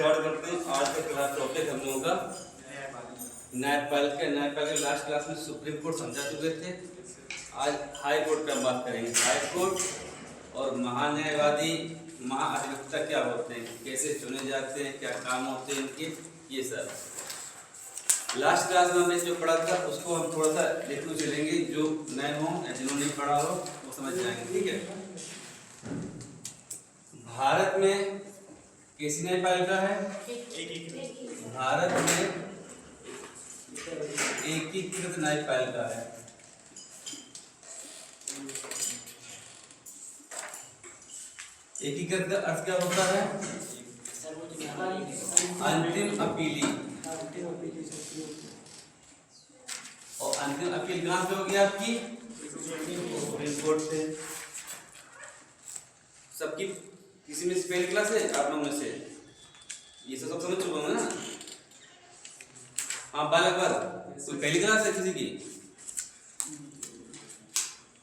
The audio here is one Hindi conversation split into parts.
स्टार्ट करते हैं। आज का क्लास टॉपिक हम लोगों का न्यायपालिका के लास्ट क्लास में सुप्रीम कोर्ट समझा चुके थे। आज हाई कोर्ट पे हम बात करेंगे। हाई कोर्ट और महान्यायवादी महाधिवक्ता क्या होते हैं, कैसे चुने जाते हैं, क्या काम होते हैं इनके, ये सब लास्ट क्लास में हमने जो पढ़ा था उसको हम थोड़ा सा देखते चलेंगे। जो नए हो या जिन्होंने नहीं पढ़ा हो वो समझ जाएंगे। ठीक है। भारत में कैसी न्यायपालिका है? भारत में एकीकृत न्यायपालिका है। एकीकृत का अर्थ क्या होता है? अंतिम अपीली। और अंतिम अपील कहां पे होगी आपकी? सुप्रीम कोर्ट से। सबकी किसी में पहली क्लास है आप लोगों में से? ये सब समझ चुके होंगे ना? हाँ, बालक कोई पहली क्लास है किसी की?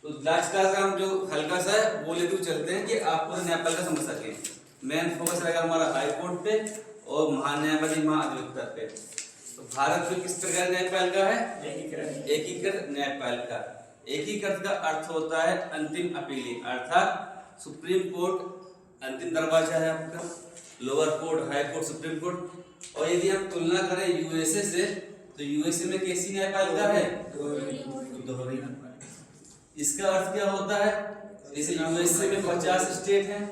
तो लास्ट क्लास का हम जो हल्का सा है वो लेते हुए चलते हैं कि आपको न्यायपालिका समझ सके। मेन फोकस रहेगा हमारा हाई कोर्ट पे और महान्यायवादी महाधिवक्ता पे। तो भारत में किस प्रकार न्यायपालिका है? एकीकृत न्यायपालिका। एकीकृत का अर्थ होता है अंतिम अपीली, अर्थात सुप्रीम कोर्ट अंतिम दरवाजा है आपका, lower court, high court, supreme court. और यदि हम तुलना करें यूएसए से तो यूएसए में कैसी न्यायपालिका है? दोहरी। इसका अर्थ क्या होता है? जैसे यूएसए में 50 स्टेट हैं,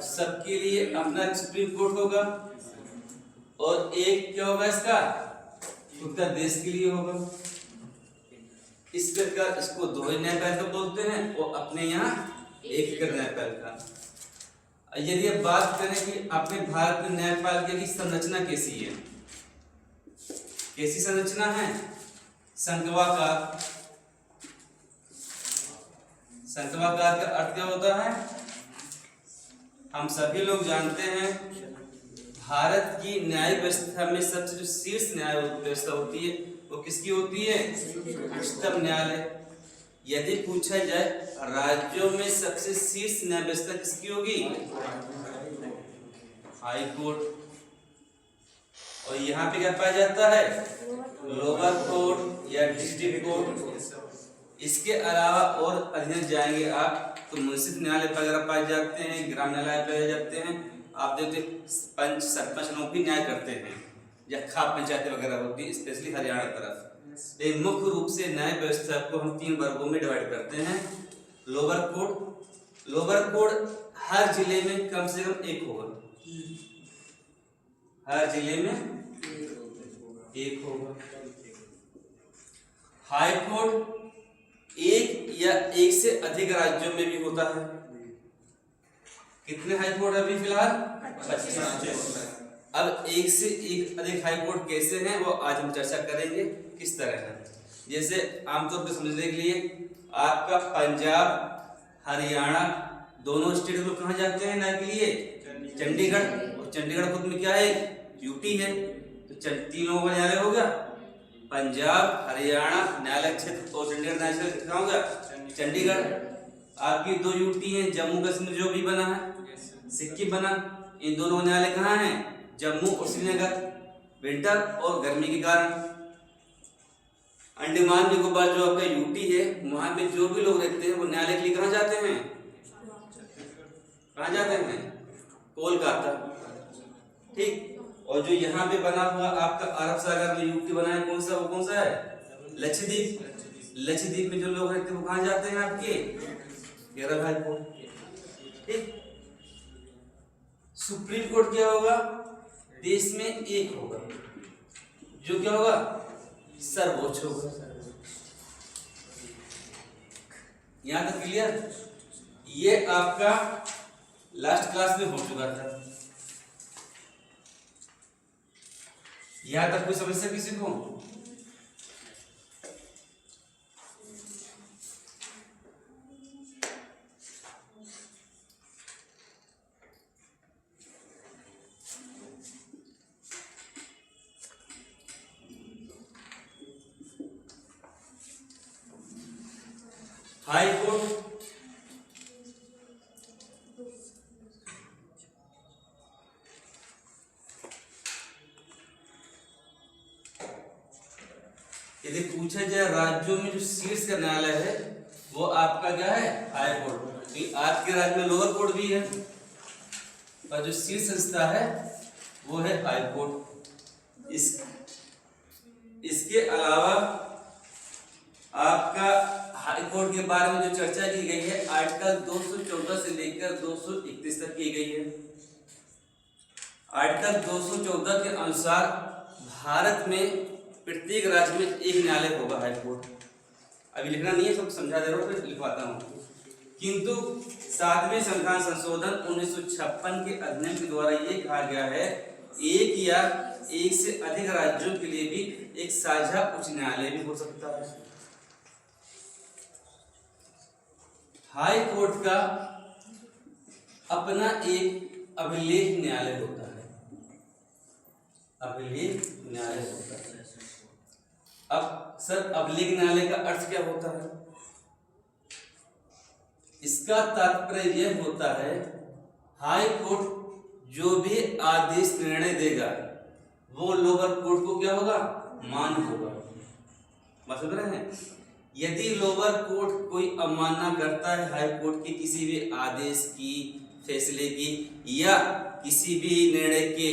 सबके लिए अपना सुप्रीम कोर्ट होगा और एक क्या होगा इसका? खुद का देश के लिए होगा। इस प्रकार इसको दोहरी न्यायपालिका बोलते हैं और अपने यहाँ एकीकृत न्यायपालिका। यदि अब बात करें कि अपने भारत में न्यायपालिका की संरचना कैसी है, कैसी संरचना है? संघवाकार। संघवाकार का अर्थ क्या होता है? हम सभी लोग जानते हैं भारत की न्याय व्यवस्था में सबसे जो शीर्ष न्याय व्यवस्था होती है वो किसकी होती है? उच्चतम न्यायालय। यदि पूछा जाए राज्यों में सबसे शीर्ष न्याय व्यवस्था किसकी होगी? High court. और यहाँ पे क्या पाया जाता है? लोअर कोर्ट या डिस्ट्रिक्ट कोर्ट। इसके अलावा और अधीन जाएंगे आप तो मुंसिफ न्यायालय वगैरह पाए जाते हैं, ग्राम न्यायालय पाए जाते हैं। आप देखते पंच सरपंच लोग भी न्याय करते हैं या खाप पंचायतें वगैरह होती है, स्पेशली हरियाणा तरफ। मुख्य रूप से न्याय व्यवस्था को हम 3 वर्गों में डिवाइड करते हैं। Lower court. लोअर कोर्ट हर जिले में कम से कम एक होगा, हर जिले में एक होगा। हाई कोर्ट एक या एक से अधिक राज्यों में भी होता है। कितने हाई कोर्ट अभी फिलहाल? 25। अब एक से एक अधिक हाई कोर्ट कैसे हैं वो आज हम चर्चा करेंगे किस तरह है। जैसे आमतौर पर समझने के लिए आपका पंजाब, हरियाणा दोनों स्टेट लोग कहाँ जाते हैं न्याय के लिए? चंडीगढ़। और चंडीगढ़ खुद में क्या है? यूटी है। तो 3 लोगों का न्यायालय होगा, पंजाब, हरियाणा न्यायालय क्षेत्र और चंडीगढ़ न्यायालय क्षेत्र कितना होगा? चंडीगढ़। आपकी 2 यूटी है, जम्मू कश्मीर जो भी बना है, सिक्किम बना, इन दोनों न्यायालय कहाँ हैं? जम्मू और श्रीनगर, विंटर और गर्मी के कारण। अंडमान निकोबार जो आपका यूटी है वहां पे जो भी लोग रहते हैं वो न्यायालय के लिए कहाँ जाते हैं? कहाँ जाते हैं? कोलकाता। ठीक। और जो यहाँ पे बना हुआ आपका अरब सागर में यूटी बना है कौन सा? वो कौन सा है? लक्षद्वीप। लक्षद्वीप में जो लोग रहते हैं वो कहाँ जाते हैं आपके? Kerala high court. ठीक। सुप्रीम कोर्ट क्या होगा? देश में एक होगा जो क्या होगा? सर्वोच्च होगा। यहां तक क्लियर? ये आपका लास्ट क्लास में हो चुका था। यहां तक कोई समस्या किसी को? हाई कोर्ट यदि पूछा जाए राज्यों में जो शीर्ष का न्यायालय है वो आपका क्या है, हाई कोर्ट। तो आपके राज्य में लोअर कोर्ट भी है और जो शीर्ष संस्था है वो है हाई कोर्ट। इसके अलावा आपका हाई कोर्ट के बारे में जो चर्चा की गई है आर्टिकल 214 से लेकर 231 तक की गई है। आर्टिकल 214 के अनुसार भारत में प्रत्येक राज्य में एक न्यायालय होगा, हाई कोर्ट। अभी लिखना नहीं है, सब समझा दे रहा हूँ, फिर लिखवाता हूँ। किंतु 7वें संविधान संशोधन 1956 के अधिनियम के द्वारा ये कहा गया है एक या एक से अधिक राज्यों के लिए भी एक साझा उच्च न्यायालय भी हो सकता है। हाई कोर्ट का अपना एक अभिलेख न्यायालय होता है, अभिलेख न्यायालय होता है। अब सर अभिलेख न्यायालय का अर्थ क्या होता है? इसका तात्पर्य यह होता है हाई कोर्ट जो भी आदेश निर्णय देगा वो लोअर कोर्ट को क्या होगा, मान्य होगा। समझ रहे हैं? यदि लोअर कोर्ट कोई अवमानना करता है हाई कोर्ट के किसी भी आदेश की, फैसले की या किसी भी निर्णय के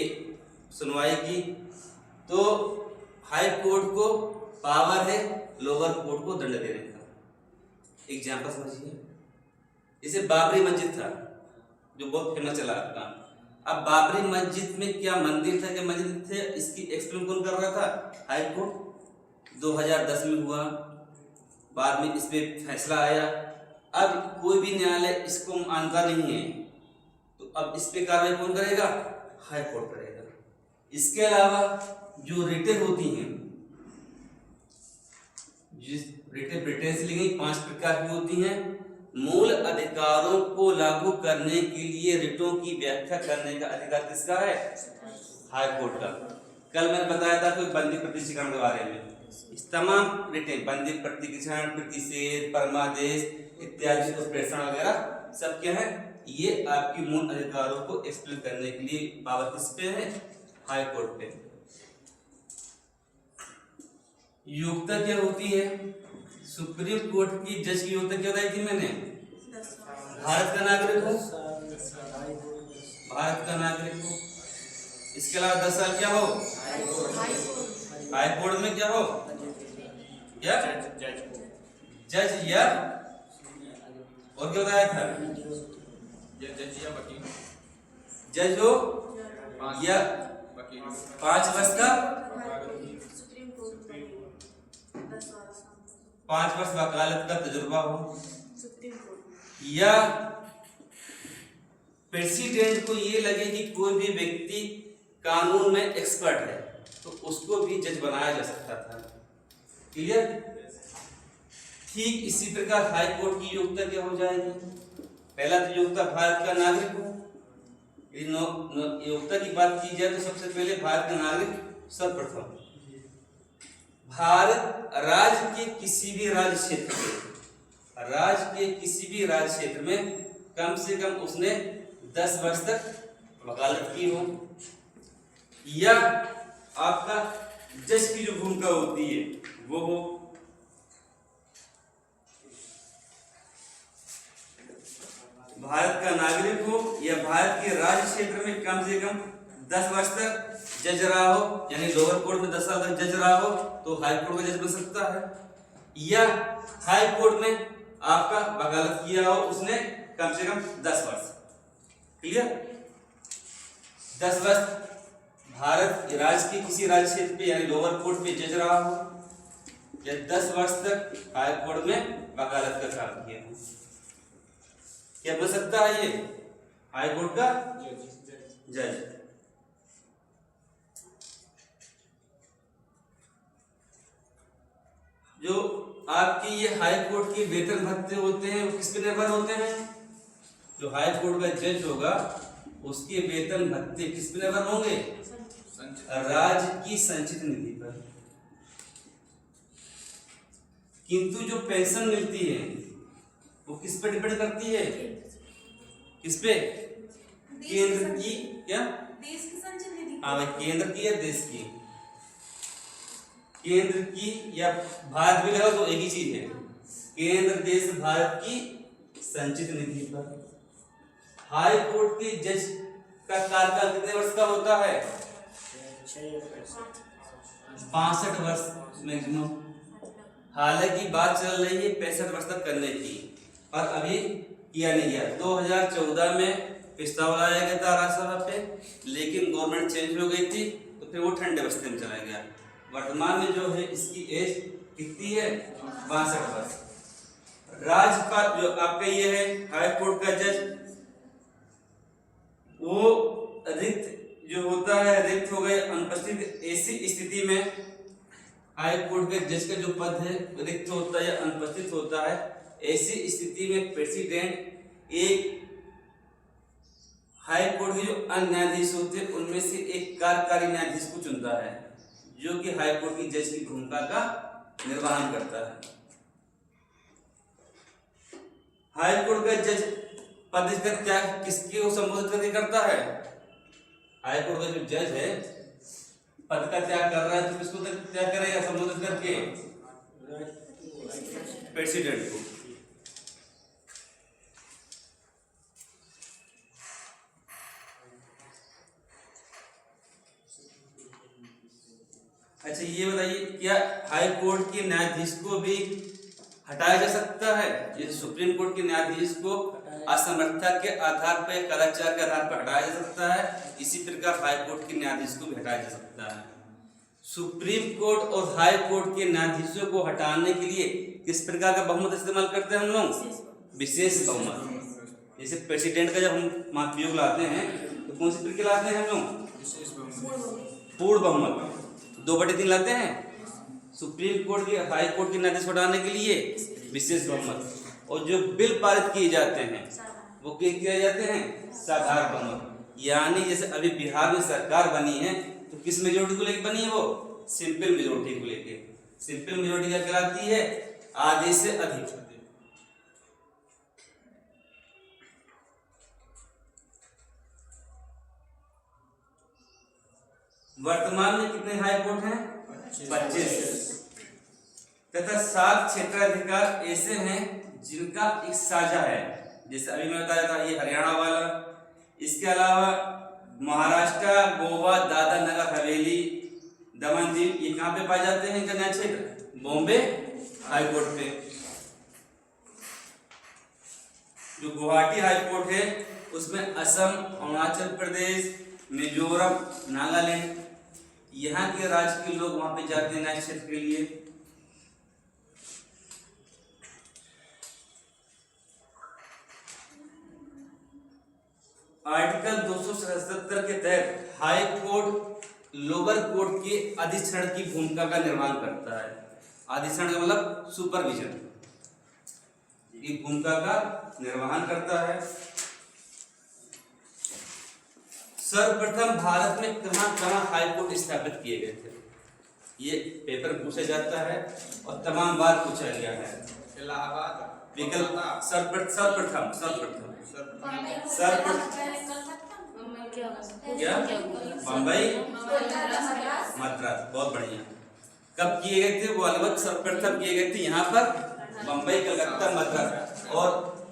सुनवाई की, तो हाई कोर्ट को पावर है लोअर कोर्ट को दंड देने का। एग्जाम्पल समझिए, जैसे बाबरी मस्जिद था जो बहुत फेमस चला आपका। अब बाबरी मस्जिद में क्या मंदिर था, क्या मस्जिद थे, इसकी एक्सप्लेन कौन कर रहा था, हाई कोर्ट। 2010 में हुआ, बाद में इस पे फैसला आया। अब कोई भी न्यायालय इसको मानता नहीं है तो अब इस पे कार्रवाई कौन करेगा, हाई कोर्ट करेगा। इसके अलावा जो रिटें होती हैं, जिस रिटें ब्रिटेन से ली गई 5 प्रकार की होती हैं। मूल अधिकारों को लागू करने के लिए रिटों की व्याख्या करने का अधिकार किसका है, हाई कोर्ट का। कल मैंने बताया था कोई बंदी प्रतिष्ठीकरण के बारे में, इस तमाम रिटें बंदी प्रतिष्ठीकरण, प्रतिषेध, परमादेश इत्यादि प्रेषण वगैरह सब क्या है, ये आपकी मूल अधिकारों को एक्सप्लेन करने के लिए पावर किस पे है, हाई कोर्ट पे। योग्यता क्या होती है, सुप्रीम कोर्ट की जज की योग्यता क्या बताई थी मैंने, भारत का नागरिक हो, भारत का नागरिक हो। इसके अलावा 10 साल क्या हो, हाई कोर्ट में क्या हो, क्या जज या और क्या बताया था, जज या वकील, जज हो या 5 वर्ष का, 5 वर्ष वकालत का तजुर्बा हो, या प्रेसिडेंट को ये लगे कि कोई भी व्यक्ति कानून में एक्सपर्ट है तो उसको भी जज बनाया जा सकता था। क्लियर? ठीक इसी प्रकार हाई कोर्ट की योग्यता क्या हो जाएगी, पहला तो योग्यता भारत का नागरिक हो। योग्यता की बात की जाए तो सबसे पहले भारत का नागरिक सर्वप्रथम। भारत राज्य के किसी भी राज्य क्षेत्र में, राज्य के किसी भी राज्य क्षेत्र में कम से कम उसने 10 वर्ष तक वकालत की हो, या आपका जज की जो भूमिका होती है वो हो। भारत का नागरिक हो या भारत के राज्य क्षेत्र में कम से कम 10 वर्ष तक जज रहा हो, यानी लोअर कोर्ट में 10 साल तक जज रहा हो तो हाई कोर्ट का जज बन सकता है, या हाई कोर्ट में आपका वकालत किया हो उसने कम से कम 10 वर्ष। क्लियर? 10 वर्ष भारत राज्य के किसी राज्य क्षेत्र पे यानी लोअर कोर्ट पे जज रहा हो, या 10 वर्ष तक हाई कोर्ट में वकालत का काम किया हो। क्या बन सकता है ये हाई कोर्ट का जज। जो आपकी ये हाई कोर्ट के वेतन भत्ते होते हैं वो किस पे निर्भर होते हैं, जो हाई कोर्ट का जज होगा उसके वेतन भत्ते किस पे निर्भर होंगे, राज्य की संचित निधि पर। किंतु जो पेंशन मिलती है वो किस पे डिपेंड करती है, किस पे, केंद्र की, क्या, देश की संचित निधि। हाँ, केंद्र की या देश की, केंद्र की या भारत भी लगा तो एक ही चीज है, केंद्र देश भारत की संचित निधि पर। हाई कोर्ट के जज का कार्यकाल कितने वर्ष का होता है? 65 वर्ष मैक्सिमम। हालांकि बात चल रही है 65 वर्ष तक करने की, पर अभी किया नहीं गया। 2014 में प्रस्ताव लाया गया था राज्यसभा पे, लेकिन गवर्नमेंट चेंज हो गई थी तो फिर वो ठंडे बस्ते में चला गया। वर्तमान में जो है इसकी एज कितनी है? 62 वर्ष। राज्यपाल जो आपका ये है हाई कोर्ट का जज, वो रिक्त जो होता है, रिक्त हो गए अनुपस्थित, ऐसी स्थिति में हाई कोर्ट के जज का जो पद है रिक्त होता है या अनुपस्थित होता है, ऐसी स्थिति में प्रेसिडेंट एक हाई कोर्ट के जो अन्य न्यायाधीश होते हैं उनमें से एक कार्यकारी न्यायाधीश को चुनता है, जो कि हाई कोर्ट की जज की भूमिका का निर्वहन करता है। हाई कोर्ट का जज पद का त्याग किसके को संबोधित करके करता है? हाई कोर्ट का जो जज है पद का त्याग कर रहा है तो किसको त्याग करेगा संबोधित करके? प्रेसिडेंट को। अच्छा ये बताइए, क्या हाई कोर्ट के न्यायाधीश को भी हटाया जा सकता है? जैसे सुप्रीम कोर्ट के न्यायाधीश को असमर्थता के आधार पर, कदाचार के आधार पर हटाया जा सकता है, इसी प्रकार हाई कोर्ट के न्यायाधीश को भी हटाया जा सकता है। सुप्रीम कोर्ट और हाई कोर्ट के न्यायाधीशों को हटाने के लिए किस प्रकार का बहुमत इस्तेमाल करते हैं हम लोग? विशेष बहुमत। जैसे प्रेसिडेंट का जब हम महाभियोग लाते हैं तो कौन सी प्रक्रिया लाते हैं हम लोग? पूर्ण बहुमत, 2/3 लाते हैं। सुप्रीम कोर्ट के हाई कोर्ट के न्यायाधीश हटाने के लिए विशेष बहुमत। और जो बिल पारित किए जाते हैं वो क्या किए जाते हैं? साधारण बहुमत। यानी जैसे अभी बिहार में सरकार बनी है तो किस मेजोरिटी को लेकर बनी है? वो सिंपल मेजोरिटी को लेकर। सिंपल मेजोरिटी क्या कहलाती है? आधे से अधिक। वर्तमान में कितने हाई कोर्ट हैं? 25। तथा 7 क्षेत्राधिकार ऐसे हैं जिनका एक साझा है, जैसे अभी मैं बताया था ये हरियाणा वाला। इसके अलावा महाराष्ट्र, गोवा, दादरा नगर हवेली, दमन दीव, ये कहाँ पे पाए जाते हैं? इनका न्याय क्षेत्र बॉम्बे हाई कोर्ट पे। जो गुवाहाटी हाई कोर्ट है उसमें असम, अरुणाचल प्रदेश, मिजोरम, नागालैंड, यहाँ के राज्य के लोग वहां पे जाते हैं न्याय क्षेत्र के लिए। आर्टिकल 277 के तहत हाई कोर्ट लोअर कोर्ट के अधिक्षण की भूमिका का निर्वहन करता है। अधिक्षण का मतलब सुपरविजन की भूमिका का निर्वहन करता है। सर्वप्रथम भारत में कहां हाई कोर्ट स्थापित किए गए थे? ये पेपर पूछा जाता है और तमाम बार पूछा गया है। इलाहाबाद, विकल्प सर्वप्रथम क्या? बम्बई, मद्रास। बहुत बढ़िया। कब किए गए थे? वो अलग सर्वप्रथम किए गए थे यहाँ पर बम्बई, कलकत्ता, मद्रास। और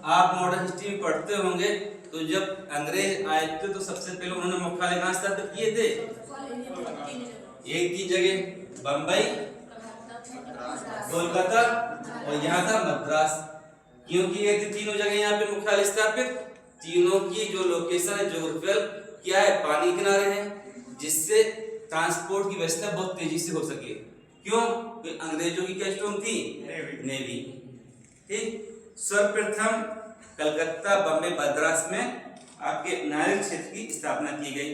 आप मॉडर्न हिस्ट्री में पढ़ते होंगे तो जब अंग्रेज आए थे तो सबसे पहले उन्होंने मुख्यालय कहाँ स्थापित किए थे? एक 3 जगह, बम्बई, कोलकाता और यहाँ था मद्रास। क्यों किए गए थे तीनों जगह यहाँ पे मुख्यालय स्थापित? तीनों की जो लोकेशन है, ज्योग्राफिकल क्या है, पानी किनारे है, जिससे ट्रांसपोर्ट की व्यवस्था बहुत तेजी से हो सके। क्यों? क्योंकि अंग्रेजों की क्या स्ट्रॉन्ग थी? नेवी। ठीक। सर्वप्रथम कलकत्ता, बम्बई, मद्रास में आपके न्यायिक क्षेत्र की स्थापना की गई।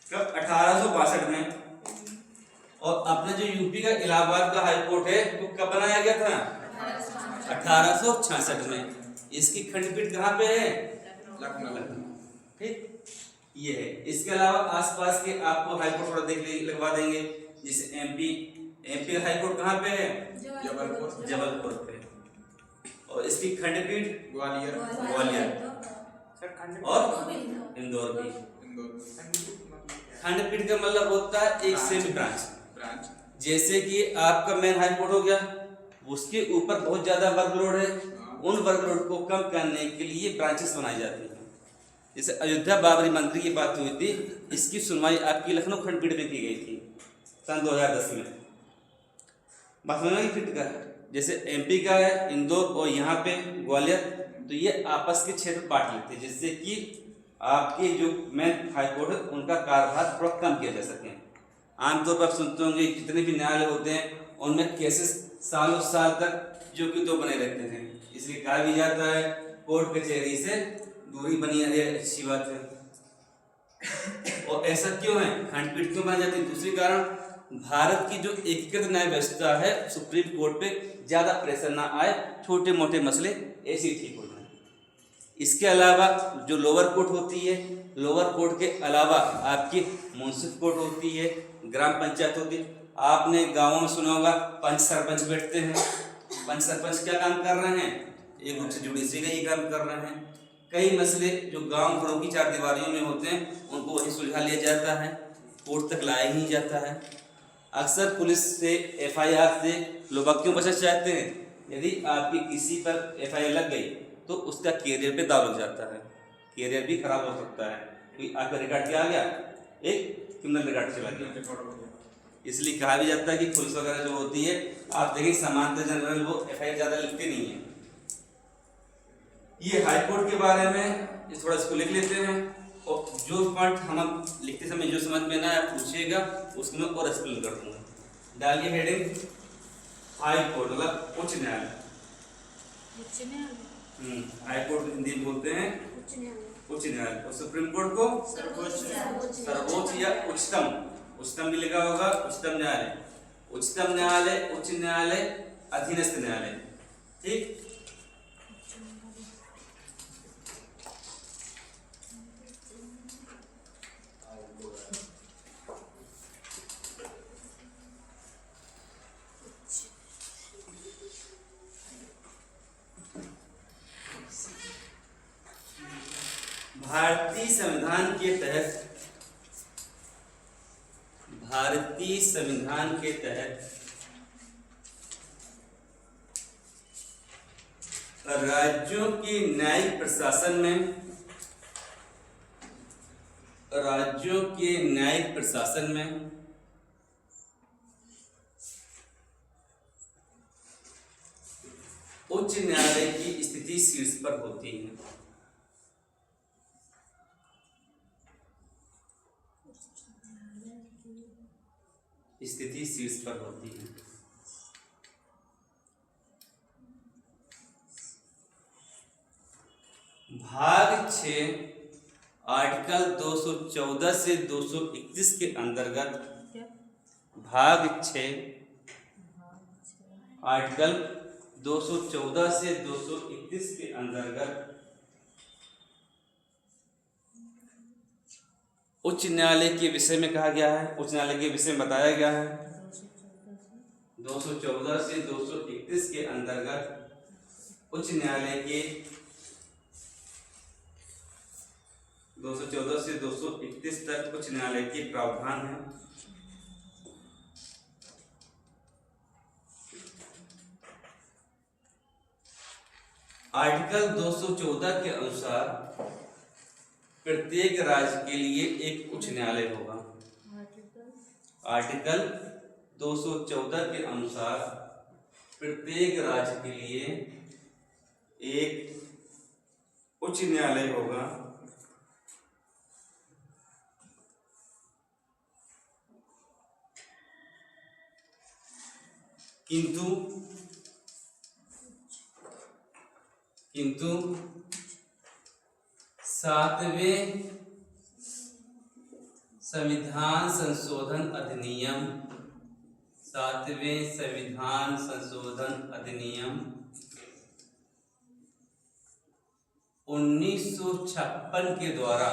कब? 1862 में। और अपना जो यूपी का इलाहाबाद का हाई कोर्ट है वो कब बनाया गया था? 1866 में। इसकी खंडपीठ कहाँ पे है? लखनऊ। ठीक, ये है। इसके अलावा आसपास के आपको हाई कोर्ट थोड़ा लगवा देंगे, जैसे एमपी हाई कोर्ट कहाँ पे है? जबलपुर पे। और इसकी खंडपीठ ग्वालियर और इंदौर भी। खंडपीठ का मतलब होता है एक सेमी ब्रांच। जैसे कि आपका मेन हाई कोर्ट हो गया, उसके ऊपर बहुत ज्यादा वर्कलोड है, उन वर्कलोड को कम करने के लिए ब्रांचेस बनाई जाती हैं। जैसे अयोध्या बाबरी मंदिर की बात हुई थी, इसकी सुनवाई आपकी लखनऊ खंडपीठ में की गई थी सन 2010 में। बात समझ में फिट का, जैसे एमपी का है इंदौर और यहाँ पे ग्वालियर, तो ये आपस के क्षेत्र बांट लेते हैं जिससे कि आपके जो मेन हाई कोर्ट है उनका कार्यभार थोड़ा कम किया जा सके। आमतौर पर आप सुनते होंगे जितने भी न्यायालय होते हैं उनमें केसेस सालों साल तक जो कि तो बने रहते हैं, इसलिए कहा भी जाता है कोर्ट कचहरी से दूरी बनी रहे, अच्छी बात है। और ऐसा क्यों है, खंडपीठ क्यों बन जाती है? दूसरी कारण, भारत की जो एकीकृत न्याय व्यवस्था है, सुप्रीम कोर्ट पे ज्यादा प्रेशर ना आए, छोटे मोटे मसले ऐसे ही ठीक हो जाए। इसके अलावा जो लोअर कोर्ट होती है, लोअर कोर्ट के अलावा आपकी मुंसिफ कोर्ट होती है, ग्राम पंचायत होती है। आपने गांवों में सुना होगा पंच सरपंच बैठते हैं। पंच सरपंच क्या काम कर रहे हैं? एक उच्च जुडिशरी का ही काम कर रहे हैं। कई मसले जो गांव घरों की चार दीवारियों में होते हैं उनको वही सुलझा लिया जाता है, कोर्ट तक लाया ही जाता है। अक्सर पुलिस से एफआईआर से लोग क्यों बचना चाहते हैं? यदि आपकी किसी पर एफआईआर लग गई तो उसका कैरियर पे दाव लग जाता है, कैरियर भी खराब हो सकता है, क्योंकि आपका रिकॉर्ड क्या आ गया, एक क्रिमिनल रिकॉर्ड चला गया। इसलिए कहा भी जाता है कि पुलिस वगैरह जो होती है, आप देखिए सामान्यतः जनरल वो एफआईआर ज़्यादा लिखते नहीं है। ये हाई कोर्ट के बारे में थोड़ा इसको लिख लेते हैं, और जो पॉइंट हम लिखते समय जो समझ में ना आप पूछिएगा उसको मैं और एक्सप्लेन कर दूंगा। डालिए हेडिंग हाई कोर्ट, मतलब उच्च न्यायालय। हाई कोर्ट हिंदी में बोलते हैं उच्च न्यायालय, और सुप्रीम कोर्ट को सर्वोच्च या उच्चतम, उच्चतम भी लिखा होगा, उच्चतम न्यायालय। उच्चतम न्यायालय, उच्च न्यायालय, अधीनस्थ न्यायालय, ठीक। भारतीय संविधान के तहत, भारतीय संविधान के तहत राज्यों के न्यायिक प्रशासन में, राज्यों के न्यायिक प्रशासन में उच्च न्यायालय की स्थिति शीर्ष पर होती है। स्थिति शीर्ष पर होती है। भाग 6 आर्टिकल 214 से 231 के अंतर्गत, भाग 6 आर्टिकल 214 से 231 के अंतर्गत उच्च न्यायालय के विषय में कहा गया है, उच्च न्यायालय के विषय में बताया गया है। 214 से 231 के अंतर्गत उच्च न्यायालय के 214 से 231 तक उच्च न्यायालय के प्रावधान है। आर्टिकल 214 के अनुसार प्रत्येक राज्य के लिए एक उच्च न्यायालय होगा। आर्टिकल 214 के अनुसार प्रत्येक राज्य के लिए एक उच्च न्यायालय होगा। किंतु 7वें संविधान संशोधन अधिनियम, 7वें संविधान संशोधन अधिनियम 1956 के द्वारा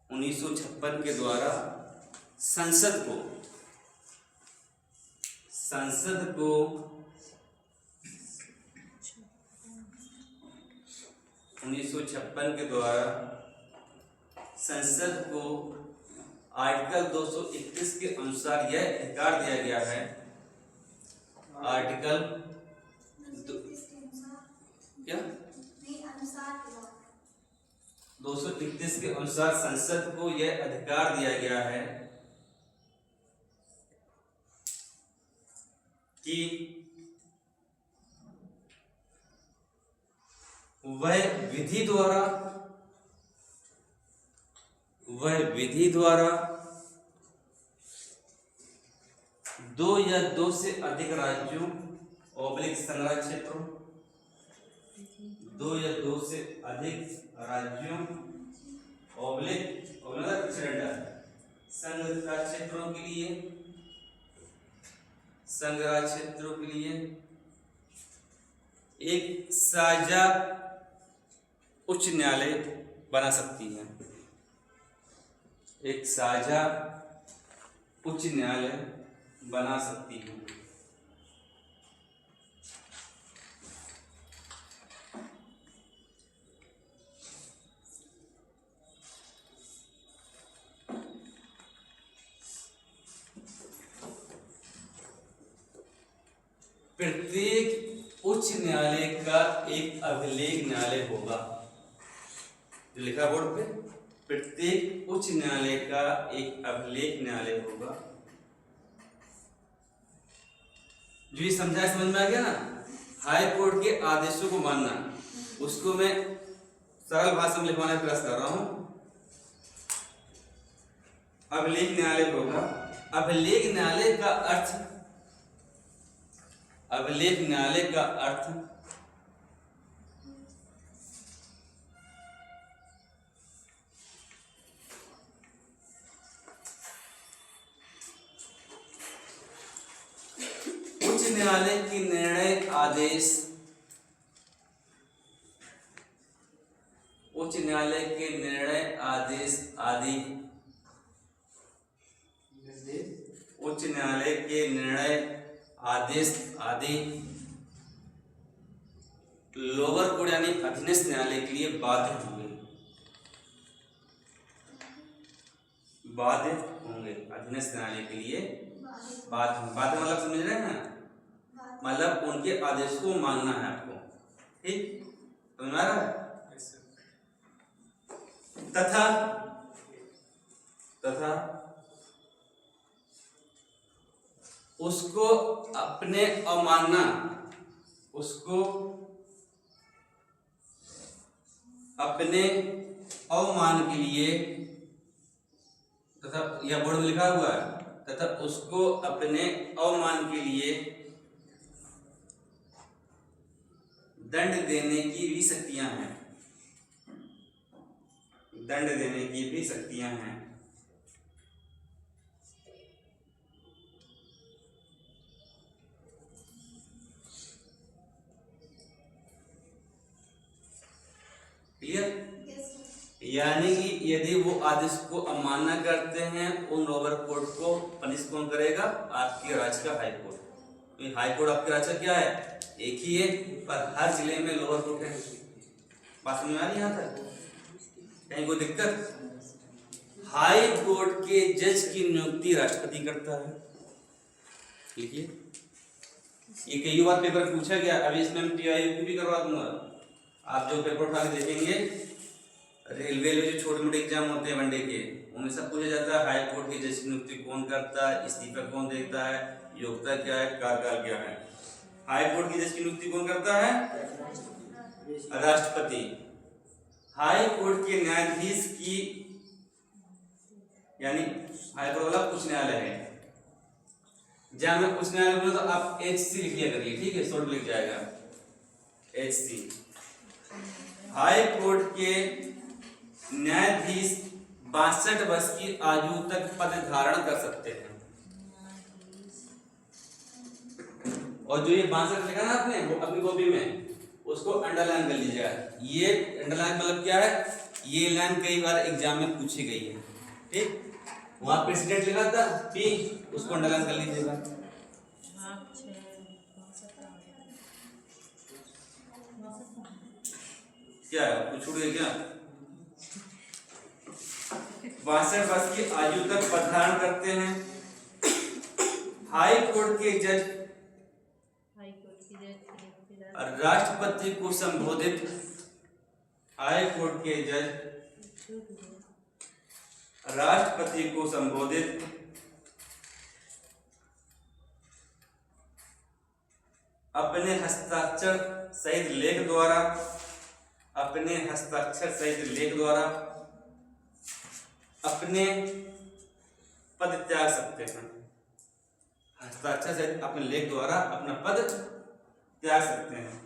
1956 के द्वारा संसद को 1956 के द्वारा संसद को आर्टिकल 231 के अनुसार यह अधिकार दिया गया है। आर्टिकल क्या 231 के अनुसार संसद को यह अधिकार दिया गया है कि वह विधि द्वारा दो या दो से अधिक राज्यों ऑब्लिक संग्रह क्षेत्रों, दो या दो से अधिक राज्यों ऑब्लिक संग्रह क्षेत्रों के लिए एक साझा उच्च न्यायालय बना सकती है। एक साझा उच्च न्यायालय बना सकती है। प्रत्येक उच्च न्यायालय का एक अभिलेख न्यायालय होगा। जो लिखा बोर्ड पे, प्रत्येक उच्च न्यायालय का एक अभिलेख न्यायालय होगा। जो ये समझ में आ गया ना, हाई कोर्ट के आदेशों को मानना, उसको मैं सरल भाषा में लिखवाने का प्रयास कर रहा हूं। अभिलेख न्यायालय होगा। अभिलेख न्यायालय का अर्थ उच्च न्यायालय के निर्णय आदेश, उच्च न्यायालय के निर्णय आदेश आदि, उच्च न्यायालय के निर्णय आदेश आदि लोअर कोर्ट यानी अधीनस्थ न्यायालय के लिए बाध्य होंगे। अधीनस्थ न्यायालय के लिए बाध्य मतलब समझ रहे हैं? मतलब उनके आदेश को मानना है आपको। ठीक, समझ में आ रहा है? तथा उसको अपने अवमानना, उसको अपने अवमान के लिए, तथा यह बोर्ड में लिखा हुआ है, तथा उसको अपने अवमान के लिए दंड देने की भी शक्तियां हैं। दंड देने की भी शक्तियां हैं। क्लियर? यानी कि यदि वो आदेश को अवमानना करते हैं, उन लोअर कोर्ट को पनिश कौन करेगा? आपके राज्य का हाई कोर्ट। तो हाई कोर्ट आपके राज्य का क्या है? एक ही है, पर हर जिले में लोअर कोर्ट है। बात समझ में आ रही है? यहाँ तक कहीं कोई दिक्कत? हाई कोर्ट के जज की नियुक्ति राष्ट्रपति करता है। लिखिए, ये कई बार पेपर पूछा गया। अभी इसमें मैं PIQ भी करवा दूंगा। आप जो पेपर उठा के देखेंगे, रेलवे में जो छोटे मोटे एग्जाम होते हैं वनडे के, उनमें सब पूछा जाता है हाई कोर्ट के जज की नियुक्ति कौन करता है, इस्तीफा कौन देता है, योग्यता क्या है, कार्यकाल क्या है। हाई कोर्ट की जज की नियुक्ति कौन करता है? राष्ट्रपति। हाई कोर्ट के न्यायाधीश की, यानी हाई कोर्ट वाला उच्च न्यायालय है। जहां मैं उच्च न्यायालय बोलूं तो आप HC लिख लिया करिए, ठीक है? शॉर्ट लिख जाएगा HC। हाई कोर्ट के न्यायाधीश 62 वर्ष की आयु तक पद धारण कर सकते हैं। और जो ये 62 लिखा ना आपने, वो अपनी कॉपी में, उसको अंडरलाइन कर लीजिएगा। ये अंडरलाइन मतलब क्या है? ये लाइन कई बार एग्जाम में पूछी गई है। ठीक, वहां प्रेसिडेंट लिखा था P, उसको अंडरलाइन कर लीजिएगा। क्या है, कुछ छूट गया क्या? 62 वर्ष की आयु तक पदधारण करते हैं। हाई कोर्ट के जज राष्ट्रपति को संबोधित, हाई कोर्ट के जज राष्ट्रपति को संबोधित अपने हस्ताक्षर सहित लेख द्वारा, अपने हस्ताक्षर सहित लेख द्वारा अपने पद त्याग सकते हैं। हस्ताक्षर सहित अपने लेख द्वारा अपना पद त्याग सकते हैं।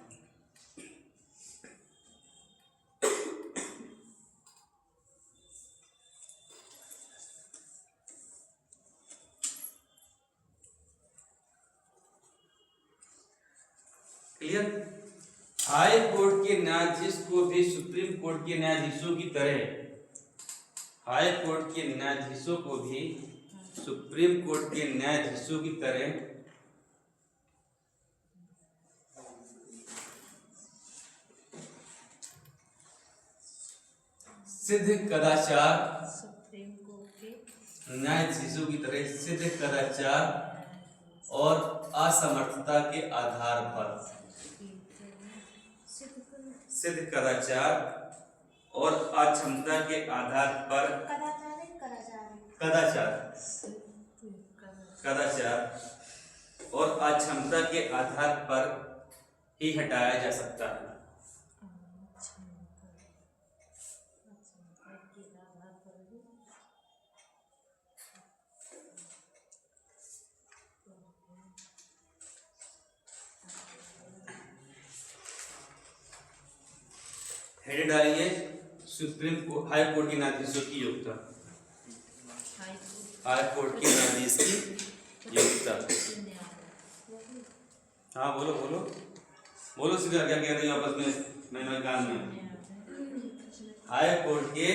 क्लियर? हाई कोर्ट के न्यायाधीश को भी सुप्रीम कोर्ट के न्यायाधीशों की तरह, हाई कोर्ट के न्यायाधीशों को भी सुप्रीम कोर्ट के न्यायाधीशों की तरह सिद्ध कदाचार, न्यायाधीशों की तरह सिद्ध कदाचार और असमर्थता के आधार पर, सिद्ध कदाचार और अक्षमता के आधार पर, कदाचार और अक्षमता के आधार पर ही हटाया जा सकता है। हेड डालिए सुप्रीम कोर्ट, हाई कोर्ट के न्यायाधीशों की योग्यता, हाई कोर्ट के न्यायाधीश की योग्यता। हाँ बोलो बोलो बोलो, सीधा क्या कह रही हो आपस में, मैं कान में। हाई कोर्ट के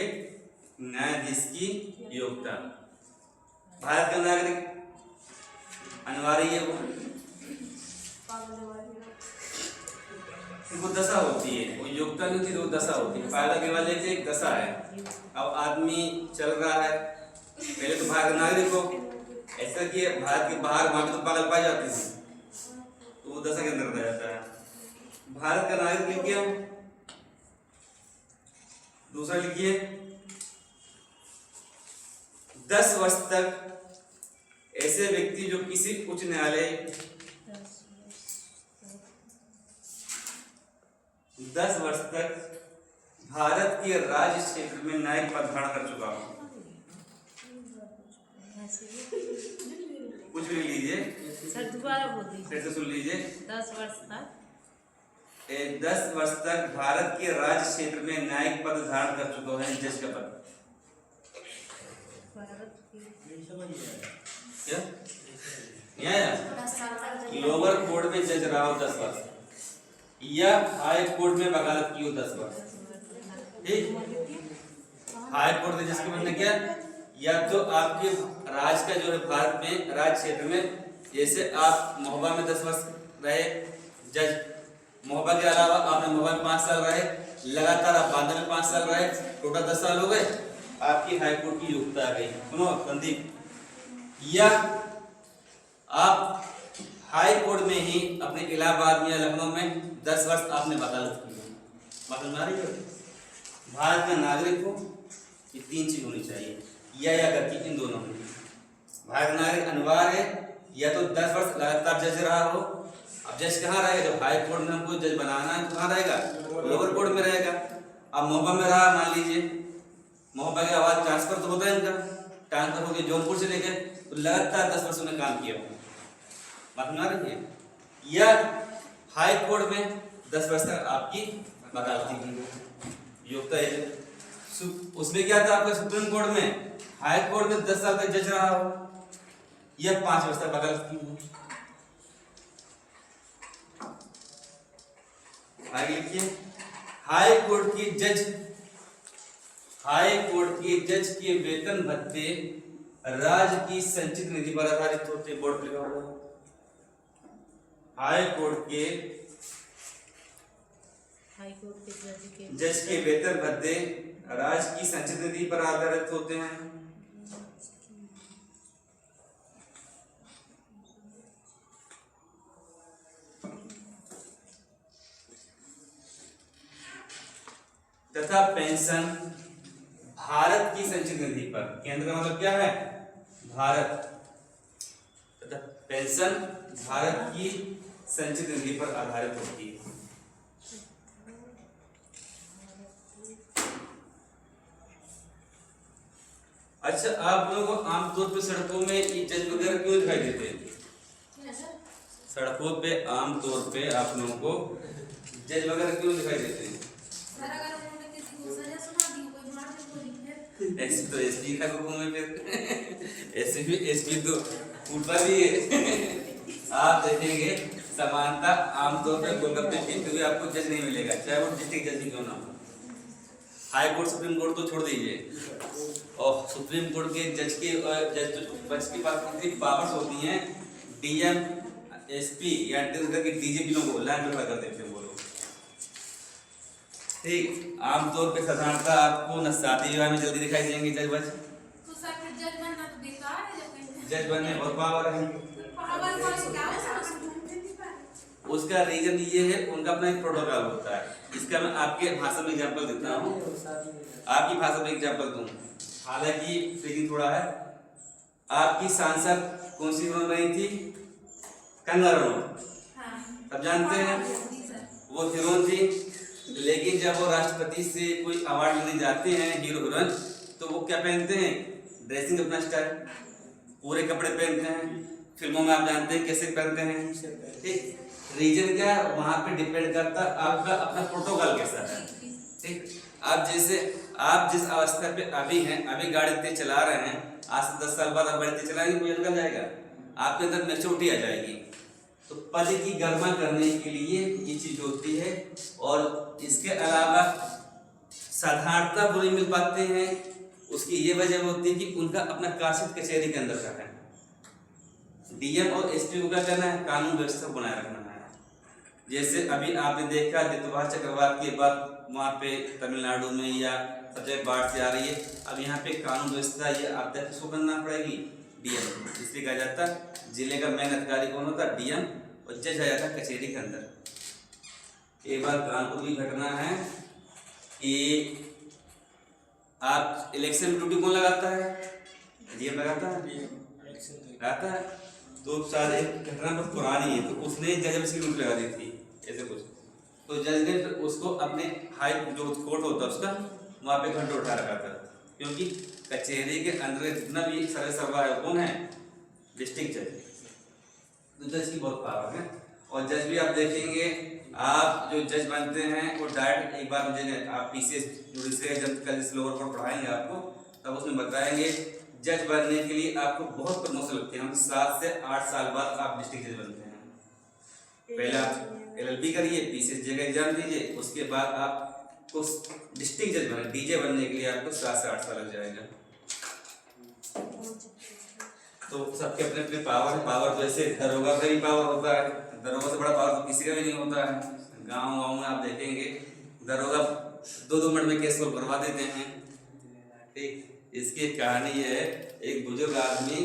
न्यायाधीश की योग्यता, भारत का नागरिक अनिवार्य है वो दशा होती है, वो योग्यता नहीं होती, वो दशा होती है। फायदा के वाले एक दशा है। अब आदमी चल रहा है, पहले तो भारत नागरिक हो, ऐसा कि भारत के बाहर वहां तो पागल पाए जाते हैं, तो वो दशा के अंदर रह जाता है। भारत का नागरिक लिखिए, दूसरा लिखिए 10 वर्ष तक ऐसे व्यक्ति जो किसी उच्च न्यायालय 10 वर्ष तक भारत के राज्य क्षेत्र में न्यायिक पद धारण कर चुका हूं। कुछ भी लीजिए, फिर से सुन लीजिए। 10 वर्ष तक 10 वर्ष तक भारत के राज्य क्षेत्र में न्यायिक पद धारण कर चुका है, जज का पद। क्या लोअर कोर्ट में जज रहा हो 10 वर्ष, या हाई कोर्ट में वकालत की हो 10 वर्ष। ठीक, हाई कोर्ट में जिसके मतलब क्या, या तो आपके राज्य का जो है भारत में राज्य क्षेत्र में, जैसे आप महोबा में 10 वर्ष रहे जज, महोबा के अलावा आपने महोबा में 5 साल रहे, लगातार आप बांदा में 5 साल रहे, टोटल 10 साल हो गए, आपकी हाई कोर्ट की योग्यता आ गई। सुनो संदीप, या आप हाई कोर्ट में ही अपने इलाहाबाद या लखनऊ में 10 वर्ष आपने वकालत की है, बात समझ आ रही है? भारत का नागरिक हो, ये 3 चीज होनी चाहिए, या करके इन दोनों में। भारत का नागरिक अनिवार्य है, या तो 10 वर्ष लगातार जज रहा हो। अब जज कहाँ रहेगा, जब हाई कोर्ट में हमको जज बनाना है तो कहाँ रहेगा, लोअर कोर्ट में रहेगा। अब महोबा में रहा, मान लीजिए महोबा के बाद ट्रांसफर तो होता है इनका, ट्रांसफर हो गया जौनपुर से लेकर, तो लगातार 10 वर्ष में काम किया, बात समझ आ रही है? या हाई कोर्ट में 10 वर्ष तक आपकी वकालती की योग्यता है। उसमें क्या था आपका, सुप्रीम कोर्ट में, हाई कोर्ट में 10 साल तक जज रहा हो, या 5 वर्ष तक वकालत की हो। आगे लिखिए, हाई कोर्ट के जज, हाई कोर्ट के जज के वेतन भत्ते राज्य की संचित निधि पर आधारित होते, बोर्ड पर लिखा हुआ है। हाई कोर्ट के हाई कोर्ट के जज के जज के वेतन भत्ते राज्य की संचित निधि पर आधारित होते हैं। तथा पेंशन भारत की संचित निधि पर, केंद्र का मतलब क्या है? भारत। तथा पेंशन भारत की संचित निधि पर आधारित होती है। अच्छा, आप लोगों को आमतौर पर सड़कों में ये जज वगैरह क्यों दिखाई देते हैं? सड़कों पे आमतौर पे आप लोगों को जज वगैरह क्यों दिखाई देते हैं? ऐसे तो एसपी का हुक्म है, फिर एसपी तो ऊपर भी है। आप देखेंगे समानता आमतौर पर गोलगप्पे पीते हुए आपको जज नहीं मिलेगा, चाहे वो डिस्ट्रिक्ट जज ही क्यों ना हो। हाई कोर्ट सुप्रीम कोर्ट तो छोड़ दीजिए, और सुप्रीम कोर्ट के जज के पास कितनी पावर्स होती हैं? डीएम, एसपी या डीजीपी लोगों को लैंड रेफर कर देते हैं वो लोग। ठीक, आमतौर पे साधारणतः आपको न शादी विवाह में जल्दी दिखाई देंगे जज बज। तो सर फिर जज बनना तो बेकार है जब कहीं जज बनने बहुत पावर है। पावर वाली क्या है उसका रीजन ये है, उनका अपना एक प्रोटोकॉल होता है। इसका मैं आपके भाषा में एग्जांपल देता हूँ, आपकी भाषा में एग्जांपल दूँ, हालांकि ट्रिकी थोड़ा है। आपकी सांसद कौन सी बन रही थी? कंगना रनौत, अब जानते हैं वो हीरोइन थी। लेकिन जब वो राष्ट्रपति से कोई अवार्ड लेने जाते हैं हीरो हीरोइन, तो वो क्या पहनते हैं? ड्रेसिंग अपना स्टाइल, पूरे कपड़े पहनते हैं। फिल्मों में आप जानते हैं कैसे पहनते हैं। ठीक, रीजन क्या है वहां पे डिपेंड करता है आपका अपना प्रोटोकॉल कैसा है। ठीक, आप जैसे आप जिस अवस्था पे अभी हैं, अभी गाड़ी तेज चला रहे हैं, आज से 10 साल बाद आप गाड़ी तेज चलाएंगे, कोई निकल जाएगा, आपके अंदर मैच्योरिटी आ जाएगी। तो पद की गरिमा करने के लिए ये चीज होती है। और इसके अलावा साधारणता वो नहीं मिल पाते हैं, उसकी ये वजह होती है कि उनका अपना काशित कचहरी के अंदर का है। डीएम और एसपी को क्या करना है? कानून व्यवस्था बनाए रखना है। जैसे अभी आपने देखा दितवार चक्रवात के बाद वहाँ पे तमिलनाडु में या सब जगह बाढ़ से आ रही है, अब यहाँ पे कानून व्यवस्था ये आपदा किसको बनना पड़ेगी? डीएम। इसलिए कहा जाता है जिले का मेन अधिकारी कौन होता है? डीएम, और जज आ जाता है कचहरी के अंदर। एक बार कानपुर की घटना है कि आप इलेक्शन में ड्यूटी कौन लगाता है? डीएम लगाता है, लगाता है। तो शायद एक घटना बहुत पुरानी है, तो उसने जज की ड्यूटी लगा दी थी ऐसे कुछ, तो जज ने उसको अपने हाई जो कोर्ट होता है उसका वहाँ पे घंटों उठा रखा था, क्योंकि कचहरी के अंदर जितना भी सर्वे सर्वा है कौन है? डिस्ट्रिक्ट जज। तो जज की बहुत पावर है। और जज भी आप देखेंगे, आप जो जज बनते हैं वो डायरेक्ट एक बार मुझे आप पीसीएस जुडिशियल जब कल लोअर कोर्ट पढ़ाएंगे आपको, तब उसमें बताएंगे जज बनने के लिए आपको बहुत प्रमोशन लगते हैं। 7 से 8 साल बाद आप डिस्ट्रिक्ट जज बनते हैं। पहले आप एलएलबी करिए, पीसीएस जज का एग्जाम दीजिए, उसके बाद आपको डिस्ट्रिक्ट जज बने, डीजे बनने के लिए आपको 7 से 8 साल लग जाएगा। तो सबके अपने अपने पावर है। पावर तो ऐसे दरोगा का भी पावर होता है, दरोगा से बड़ा पावर तो किसी का भी नहीं होता है। गाँव में आप देखेंगे दरोगा 2-2 मिनट में केस को करवा देते हैं। ठीक, इसकी कहानी ये है, एक बुजुर्ग आदमी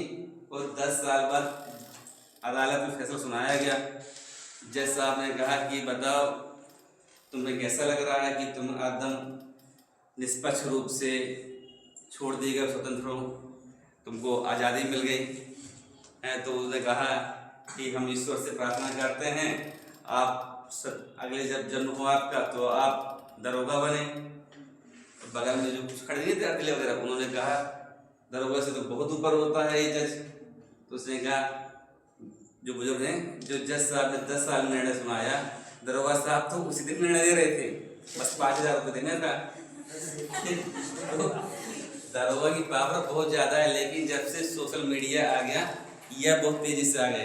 को 10 साल बाद अदालत में फैसला सुनाया गया। जज साहब ने कहा कि बताओ तुम्हें कैसा लग रहा है कि तुम एकदम निष्पक्ष रूप से छोड़ दिए गए, स्वतंत्र हो, तुमको आज़ादी मिल गई है। तो उसने कहा कि हम ईश्वर से प्रार्थना करते हैं आप अगले जब जन्म हो आपका तो आप दरोगा बने। बगल में जो कुछ खड़े नहीं थे अकेले वगैरह, उन्होंने कहा दरोगा से तो बहुत ऊपर होता है ये जज। तो उसने कहा जो बुजुर्ग हैं, जो जज साहब ने 10 साल में निर्णय सुनाया, दरोगा साहब तो उसी दिन निर्णय दे रहे थे, बस 5000 रुपये देने का। तो दरोगा की पावर बहुत ज्यादा है, लेकिन जब से सोशल मीडिया आ गया, यह बहुत तेजी से आ गया,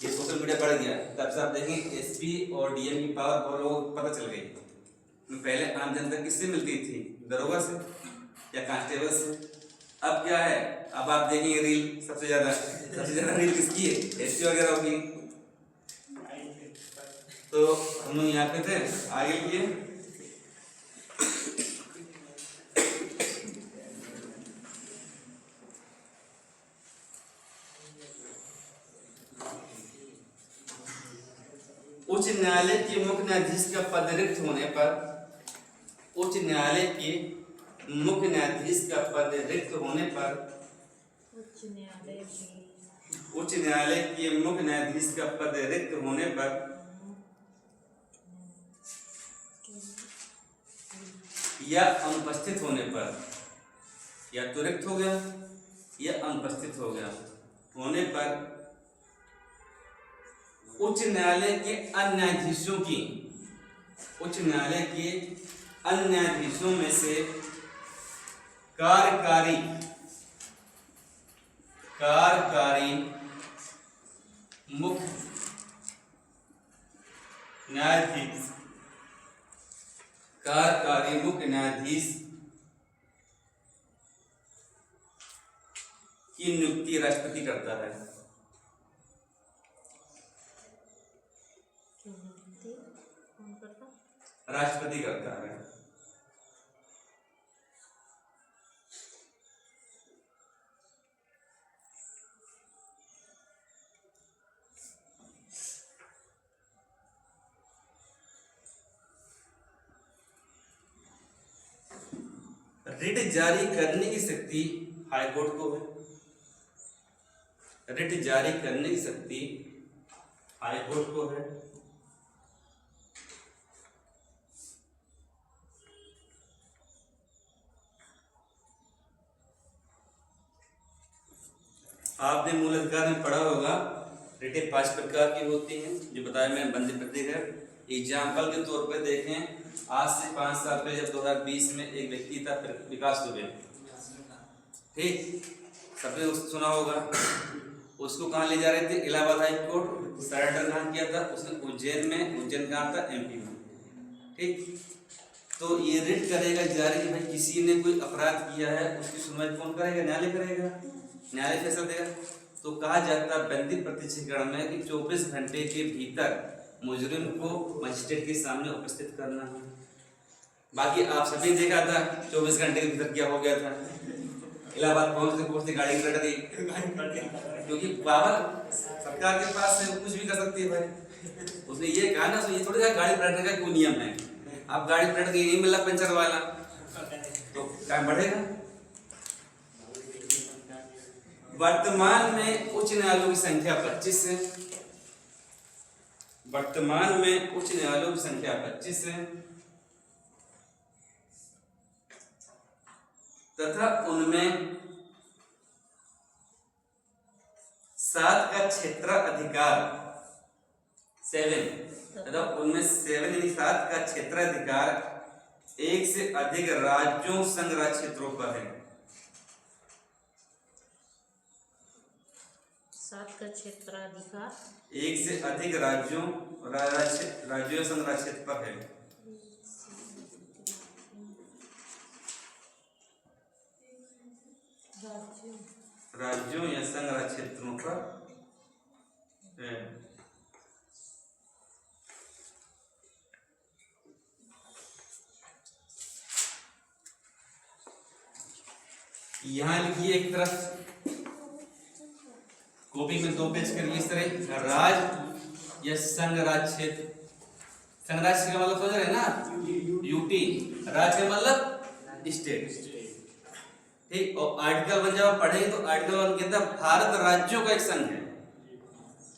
ये सोशल मीडिया बढ़ गया, तब से आप देखेंगे एसपी और डीएम की पावर बहुत लोगों को पता चल गई। पहले आम जनता किससे मिलती थी? दरोगा से या कांस्टेबल से। अब क्या है, अब आप देखेंगे रील सबसे ज्यादा रील किसकी है? एसपी वगैरह होगी। तो हम लोग यहाँ पे थे, आगे लिए उच्च न्यायालय के मुख्य न्यायाधीश का पद रिक्त होने पर, उच्च न्यायालय के मुख्य न्यायाधीश का पद रिक्त होने पर, उच्च न्यायालय के मुख्य न्यायाधीश का पद रिक्त होने पर या अनुपस्थित होने पर, या तो रिक्त हो गया या अनुपस्थित हो गया होने पर उच्च न्यायालय के अन्य न्यायाधीशों की, उच्च न्यायालय के अन्य न्यायाधीशों में से कार्यकारी मुख्य न्यायाधीश, कार्यकारी मुख्य न्यायाधीश की नियुक्ति राष्ट्रपति करता है। राष्ट्रपति करता है। रिट जारी करने की शक्ति हाईकोर्ट को है। रिट जारी करने की शक्ति हाईकोर्ट को है। आपने मूल अधिकार में पढ़ा होगा, रिटें 5 प्रकार की होती हैं, जो बताया मैंने बंदी प्रतीक है। एग्जाम्पल के तौर पर देखें, आज से 5 साल पहले जब 2020 में एक व्यक्ति था विकास दुबे, ठीक, सबने सुना होगा। उसको कहाँ ले जा रहे थे? Allahabad high court. सरेंडर कहाँ किया था उसने? उज्जैन में। उज्जैन कहाँ था? MP में, ठीक। तो ये रिट करेगा जारी कि भाई किसी ने कोई अपराध किया है, उसकी सुनवाई कौन करेगा? न्यायालय करेगा। न्यायालय फैसला देगा। तो कहा जाता है बंदी प्रत्यक्षीकरण में कि 24 घंटे के भीतर मुजरिम को मजिस्ट्रेट के सामने उपस्थित करना है। बाकी आप सभी देखा था 24 घंटे के भीतर क्या हो गया था। इलाहाबाद पहुंचते गाड़ी पलट गई, क्योंकि पावर सरकार के पास है, कुछ भी कर सकती है भाई। उसने ये कहा ना, ये थोड़ी सा गाड़ी पलटने का कोई नियम है। आप गाड़ी पलट गई, नहीं मिला पंचर वाला, तो टाइम बढ़ेगा। वर्तमान में उच्च न्यायालयों की संख्या 25 है। वर्तमान में उच्च न्यायालयों की संख्या 25 है तथा उनमें 7 का क्षेत्राधिकार 7 तथा उनमें 7 का क्षेत्राधिकार 1 से अधिक राज्यों संघ राज्य क्षेत्रों पर है। 7 का क्षेत्राधिकार 1 से अधिक राज्यों संघ राज्य क्षेत्र पर है। राज्यों या संघ राज्य क्षेत्रों पर है। यहां लिखिए एक तरफ कॉपी में 2 पेज करिए इस तरह, राज्य या संघ राज्य क्षेत्र। संघ राज्य का मतलब समझ रहे हैं ना, यूटी। राज्य का मतलब स्टेट, ठीक। और आर्टिकल 1 जब पढ़ेंगे तो आर्टिकल 1 के अंदर भारत राज्यों का एक संघ है।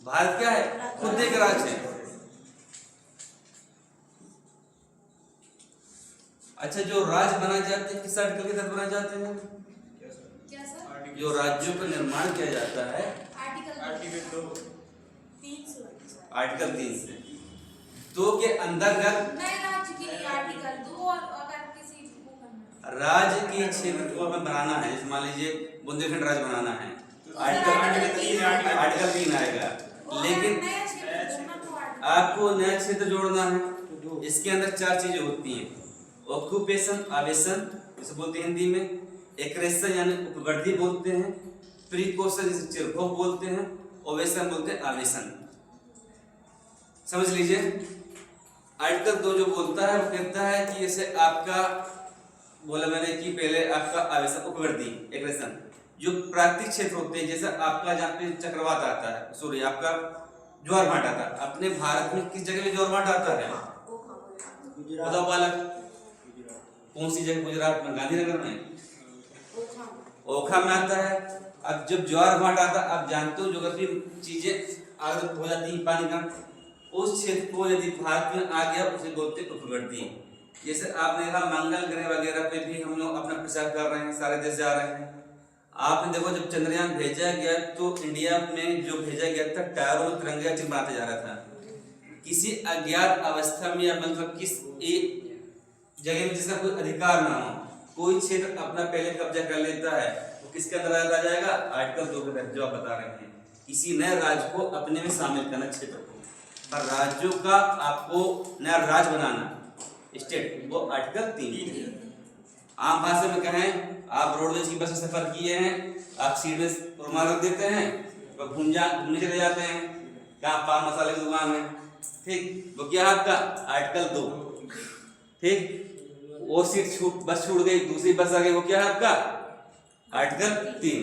भारत क्या है? खुद एक राज्य है। अच्छा, जो राज्य बनाए जाते हैं किस आर्टिकल के तहत बनाए जाते हैं? क्या सर? जो राज्यों का निर्माण किया जाता है आर्टिकल 3 से 2 के अंतर्गत नए राज्य के लिए आर्टिकल 2, और अगर किसी को करना राज्य के क्षेत्र को हमें बनाना है, जैसे मान लीजिए बुंदेलखंड राज्य बनाना है, आर्टिकल 3 आएगा। लेकिन नया क्षेत्र जोड़ना तो आर्टिकल आपको नया क्षेत्र जोड़ना है। इसके अंदर 4 चीजें होती हैं। ऑक्यूपेशन, आवेशन जिसे बोलते हैं हिंदी में, एक्रेशन यानी उपगढ़ी बोलते हैं, प्रीकोशन जिसे चिरभोग बोलते हैं, ओवेशन बोलते हैं आवेशन। समझ लीजिए। आर्टिकल 2 जो बोलता है वो कहता है कि जैसे आपका बोला मैंने कि पहले आपका आवश्यक उपवर्ती एग्रेशन जो प्राकृतिक क्षेत्र होते हैं, जैसे आपका जहाँ पे चक्रवात आता है, सॉरी आपका ज्वार भाट आता है। अपने भारत में किस जगह में ज्वार भाट आता है? बताओ बालक, कौन सी जगह? गुजरात में, गांधीनगर में, ओखा में आता है। अब जब ज्वार भाट आता है, आप जानते हो ज्योग्राफी चीजें आगे हो जाती है पानी का, उस क्षेत्र को यदि भारत में आ गया उसे बोलते उपवर्ती। जैसे आपने देखा मंगल ग्रह वगैरह पे भी हम लोग अपना प्रचार कर रहे हैं, सारे देश जा रहे हैं। आपने देखो जब चंद्रयान भेजा गया तो इंडिया में जो भेजा गया था टायरों में तिरंगा चिन्ह बनाते जा रहा था। किसी अज्ञात अवस्था में या मतलब किस एक जगह में जिसका कोई अधिकार ना हो, कोई क्षेत्र अपना पहले कब्जा कर लेता है, वो किसके अंदर आ जाएगा? आर्टिकल 2 के तहत जो आप बता रहे हैं, किसी नए राज्य को अपने में शामिल करना क्षेत्र को। पर राज्यों का आपको नया राज्य बनाना स्टेट, वो आर्टिकल 3। आम भाषा में कहें, आप रोडवेज की बस में सफर किए हैं, आप सीट में रुमाल रख देते हैं तो घूमने चले जाते हैं, कहाँ पान मसाले की दुकान है, ठीक, वो क्या है आपका? आर्टिकल 2, ठीक। वो सीट बस छूट गई, दूसरी बस आ गई, वो क्या है आपका? आर्टिकल 3।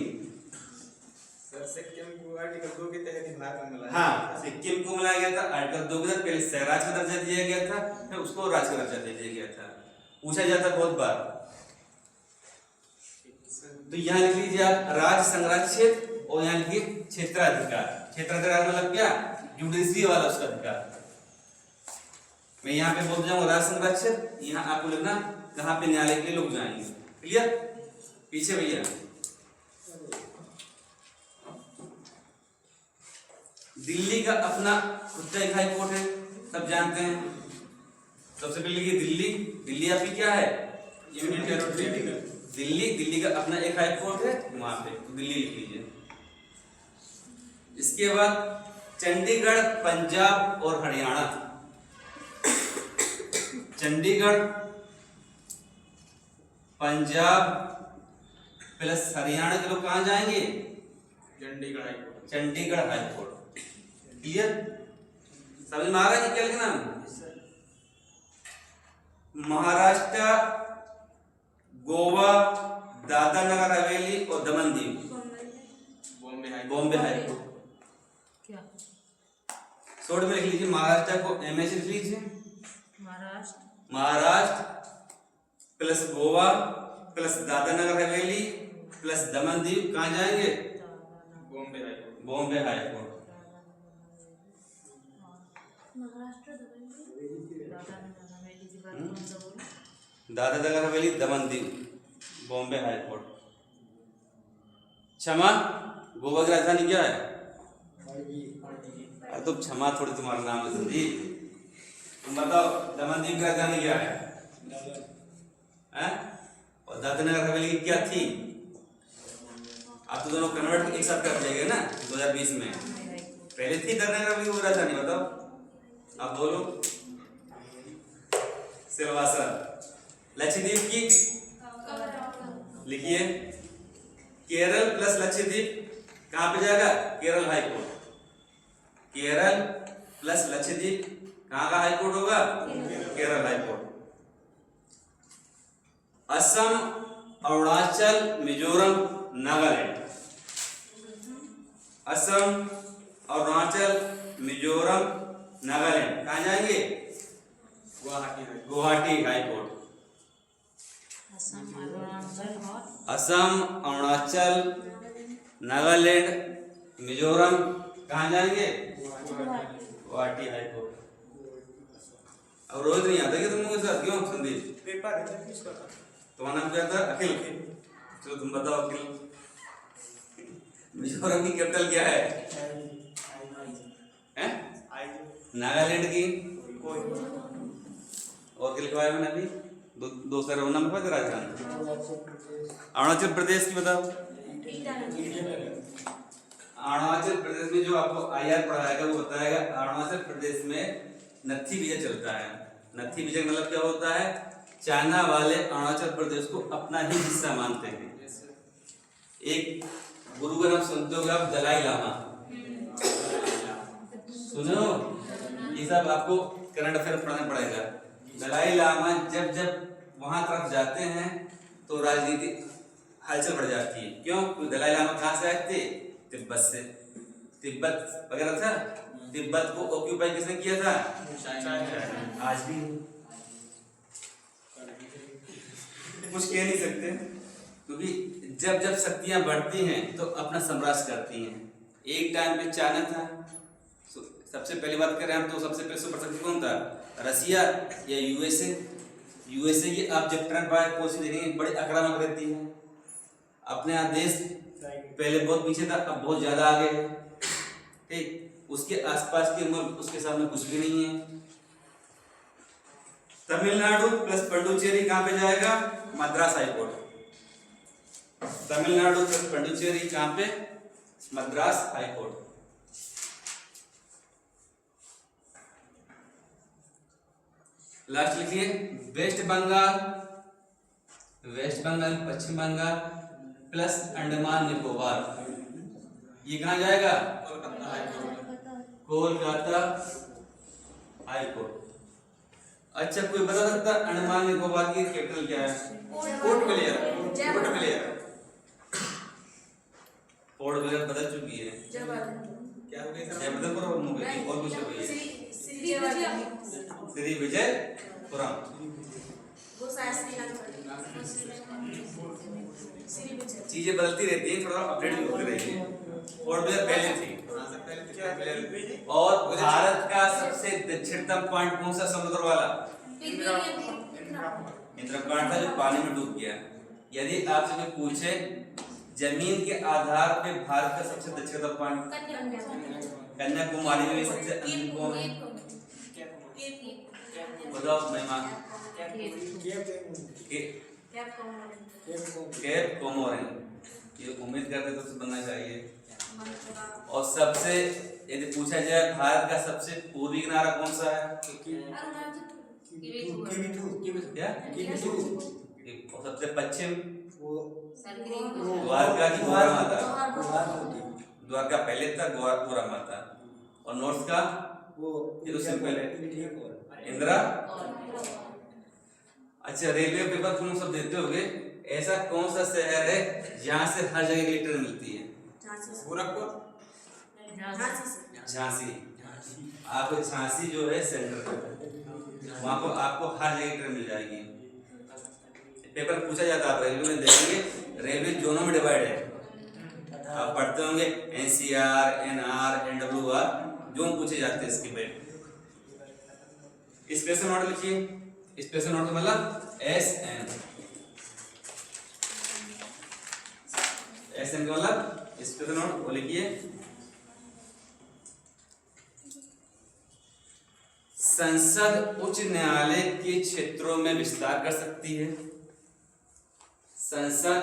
सिक्किम को आर्टिकल 2 के तहत ही भारत में मिला। हाँ, सिक्किम को मिलाया गया था आर्टिकल 2 के तहत। पहले सहराज का दर्जा दिया गया था, फिर उसको राज्य का दर्जा दे दिया गया था। पूछा जाता बहुत बार, तो यहाँ लिख लीजिए आप राज्य संग्रह क्षेत्र, और यहाँ लिखिए क्षेत्राधिकार। क्षेत्राधिकार मतलब क्या? जुडिशरी वाला उसका अधिकार। मैं यहाँ पे बोल जाऊंगा राज्य संग्रह क्षेत्र, यहाँ आपको लिखना कहाँ पे न्यायालय के लोग जाएंगे। क्लियर? पीछे भैया, दिल्ली का अपना खुद का एक हाई कोर्ट है, सब जानते हैं। सबसे पहले लिखिए दिल्ली। दिल्ली आपकी क्या है? Union territory. दिल्ली का अपना एक हाई कोर्ट है वहां पे, तो दिल्ली लिख लीजिए। इसके बाद चंडीगढ़, पंजाब और हरियाणा। चंडीगढ़, पंजाब प्लस हरियाणा के लोग कहाँ जाएंगे? Chandigarh high court. Chandigarh high court. Clear? समझ में आ रहा है क्या लिखना? महाराष्ट्र, गोवा, दादरा नगर हवेली और दमन दीव, बॉम्बे हाई कोर्ट। क्या? शॉर्ट में लिख लीजिए, महाराष्ट्र को एमएच लिख लीजिए। Maharashtra plus Goa plus Dadra Nagar Haveli plus Daman Diu कहाँ जाएंगे? Bombay high court. Bombay high court. Dadra Nagar Haveli, Daman Diu, Bombay high court. क्षमा, गोवा की राजधानी क्या है? अरे तो क्षमा थोड़ी तुम्हारा नाम है संदीप, तुम बताओ दमन दीव की राजधानी क्या है? और दादरा नगर हवेली की क्या थी? आप तो दोनों कन्वर्ट एक साथ कर दिए गए ना 2020 में। पहले थी दादरा नगर हवेली की राजधानी, बताओ आप बोलो। सिलवासा। लक्षद्वीप की लिखिए, केरल प्लस लक्षद्वीप कहां पे जाएगा? Kerala high court. Kerala plus Lakshadweep कहां का हाई कोर्ट होगा? Kerala high court. असम, अरुणाचल, मिजोरम, नागालैंड। असम, अरुणाचल, मिजोरम, नागालैंड कहां जाएंगे? Guwahati high court. असम, अरुणाचल, नागालैंड, मिजोरम कहाँ जाएंगे? Guwahati high court. अब रोहित नहीं आता क्या तुम लोगों के साथ? क्यों संदीप? पेपर है किसका? तुम्हारा नाम क्या था? अखिल। चलो तुम बताओ अखिल, मिजोरम की कैपिटल क्या है? नागालैंड की और क्या लिखवाया मैंने अभी? दो सर नंबर पर राजधानी। अरुणाचल प्रदेश की बताओ। अरुणाचल प्रदेश में जो आपको आईआर पढ़ाएगा वो बताएगा। अरुणाचल प्रदेश में नत्थी वीजा चलता है। नत्थी वीजा मतलब क्या होता है? चाइना वाले अरुणाचल प्रदेश को अपना ही हिस्सा मानते हैं। एक गुरु का नाम सुनते होगे आप, दलाई लामा। सुनो, ये सब आपको करंट अफेयर पढ़ना पड़ेगा। दलाई लामा जब जब वहां तरफ जाते हैं तो राजनीति हलचल बढ़ जाती है। क्यों? क्योंकि दलाई लामा कहाँ से आए थे? तिब्बत से। तिब्बत वगैरह था, तिब्बत को ऑक्यूपाई किसने किया था? आज भी कुछ कह नहीं सकते, क्योंकि जब जब शक्तियां बढ़ती हैं तो अपना साम्राज्य करती हैं। एक टाइम पे चाइना था, सबसे पहली बात करें हम तो सबसे पहले सुपर शक्ति कौन था? रसिया या यूएसए। यूएसए की आप जब ट्रम्प आए पॉलिसी देखेंगे बड़ी आक्रामक रहती है। अपने यहाँ देश पहले बहुत पीछे था, अब बहुत ज्यादा आगे है। ठीक, उसके आसपास के मुल्क उसके सामने कुछ भी नहीं है। तमिलनाडु प्लस पुडुचेरी कहाँ पे जाएगा? मद्रास हाईकोर्ट। तमिलनाडु प्लस पुडुचेरी कहाँ पे? मद्रास हाईकोर्ट। लास्ट लिखिए वेस्ट बंगाल, वेस्ट बंगाल पश्चिम बंगाल प्लस अंडमान निकोबार, ये कहाँ जाएगा? कोलकाता हाईकोर्ट। अच्छा, कोई बता सकता अंडमान निकोबार की कैपिटल क्या है? Port Blair, port Blair. Port Blair बदल चुकी है, क्या हो गया सर? जयपुर और मुंबई और कुछ हो गई है। श्री विजयपुरम। चीजें बदलती रहती हैं, थोड़ा अपडेट भी होती रहती है। पोर्ट ब्लेयर पहले थी। हाँ सर, पहले क्या ब्लेयर? और भारत का सबसे दक्षिणतम पॉइंट कौन सा समुद्र वाला? इंदिरा पॉइंट था जो पानी में डूब गया। यदि आपसे कोई पूछे जमीन के आधार पे भारत का सबसे दक्षिणतम पॉइंट, कन्याकुमारी में सबसे अंतिम कौन है? बताओ महिमा। Cape Comorin. ये उम्मीद करते तो बनना चाहिए। और सबसे यदि पूछा जाए भारत का सबसे पूर्वी किनारा कौन सा है? क्या? और सबसे पश्चिम? द्वारका की गौरा माता। द्वारका पहले था, गौरा माता। और नॉर्थ का ये तो सिंपल है, इंदिरा। अच्छा, रेलवे पेपर तुम सब देते होगे। ऐसा कौन सा शहर है जहाँ से हर जगह की लिटर मिलती है? गोरखपुर, झांसी। आपको झांसी जो है सेंटर पे, वहाँ को आपको हर जगह ट्रेन मिल जाएगी। पेपर पूछा जाता है, आप रेलवे में देखेंगे रेलवे जोनों में डिवाइड है। आप पढ़ते होंगे एनसीआर, एनआर, एनडब्ल्यूआर, जोन पूछे जाते हैं इसके पे। स्पेशल नोट लिखिए। स्पेशल नोट मतलब एसएन। एसएन का मतलब स्पेशल नोट वो लिखिए। संसद उच्च न्यायालय के क्षेत्रों में विस्तार कर सकती है। संसद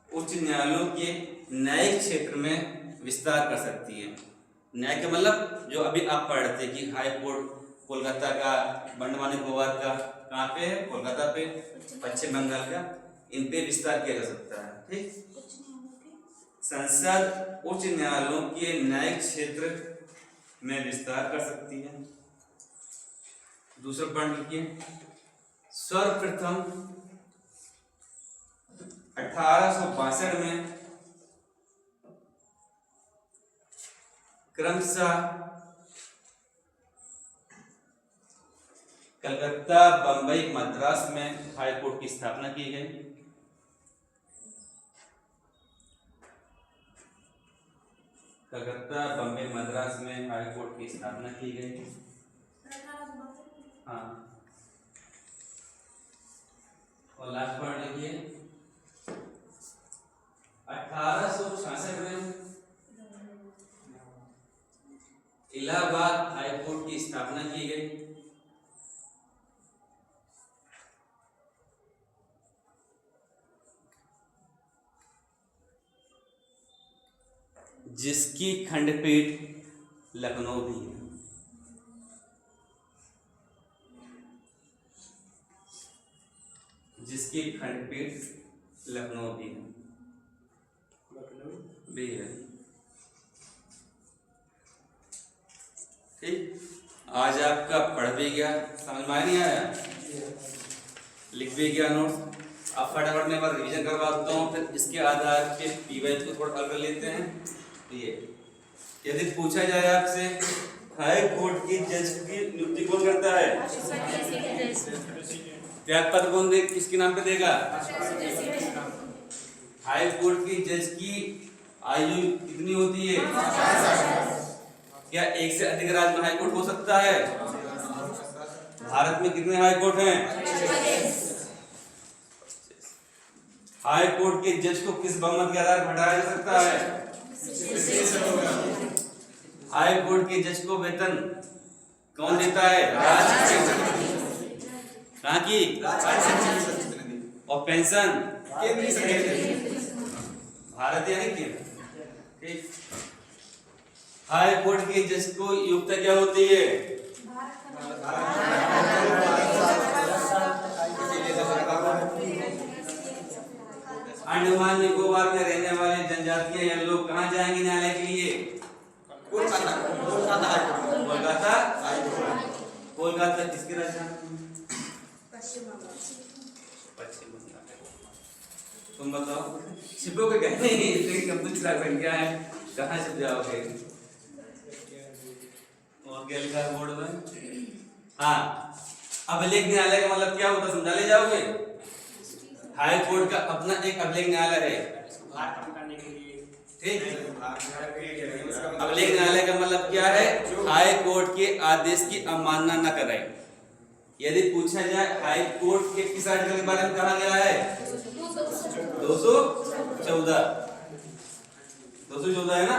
उच्च न्यायालयों के न्यायिक क्षेत्र में विस्तार कर सकती है। न्याय का मतलब जो अभी आप पढ़ रहे थे कि हाई कोर्ट कोलकाता का, अंडमान निकोबार का कहाँ पे है? कोलकाता पे। पश्चिम बंगाल का, इन पे विस्तार किया जा सकता है। ठीक, संसद उच्च न्यायालयों के न्यायिक क्षेत्र में विस्तार कर सकती है। दूसरा पॉइंट लिखिए। सर्वप्रथम 1862 में क्रमशः कलकत्ता, बंबई, मद्रास में हाई कोर्ट की स्थापना की गई। कलकत्ता, बंबई, मद्रास में हाई कोर्ट की स्थापना की गई। हाँ, और लास्ट पॉइंट लिखिए। 1866 में इलाहाबाद हाई कोर्ट की स्थापना की गई। जिसकी खंडपीठ लखनऊ भी है। जिसकी खंडपीठ लखनऊ भी है, भी है। ठीक, आज आपका पढ़ भी गया, समझ में नहीं आया, लिख भी गया नोट्स। अब फटाफट मैं रिवीजन करवाता हूँ, फिर इसके आधार पे पीवाई को थोड़ा अलग लेते हैं। ये यदि पूछा जाए आपसे हाई कोर्ट की जज की नियुक्ति कौन करता है, त्यागपत्र कौन दे, किसके नाम पे देगा? हाई कोर्ट की जज की आयु कितनी होती है? क्या एक से अधिक राज्य में हाई कोर्ट हो सकता है? भारत में कितने हाई कोर्ट हैं? हाई कोर्ट के जज को किस बहुमत के आधार पर हटाया जा सकता है? हाई कोर्ट के जज को वेतन कौन देता है? राज्य। कहाँ की? और पेंशन भारत यानी केंद्र। ठीक, हाई कोर्ट के जज को योग्यता क्या होती है? अंडमान निकोबार में रहने वाले जनजातीय या लोग कहाँ जाएंगे न्यायालय के लिए? कोलकाता। कोलकाता किसकी राजधानी? पश्चिम बंगाल। तुम बताओ, छिपोगे क्या? नहीं, कंप्यूटर संख्या है, कहाँ छिप जाओगे? और क्या लिखा है बोर्ड में? हाँ, अभिलेख न्यायालय का मतलब क्या होता है, समझा ले जाओगे? हाई कोर्ट का अपना एक अभिलेख न्यायालय है। ठीक, अभिलेख न्यायालय का मतलब क्या है? हाई कोर्ट के आदेश की अवमानना न करे। यदि पूछा जाए हाई कोर्ट के किस आर्टिकल के बारे में कहा गया है? 214। 214 है ना?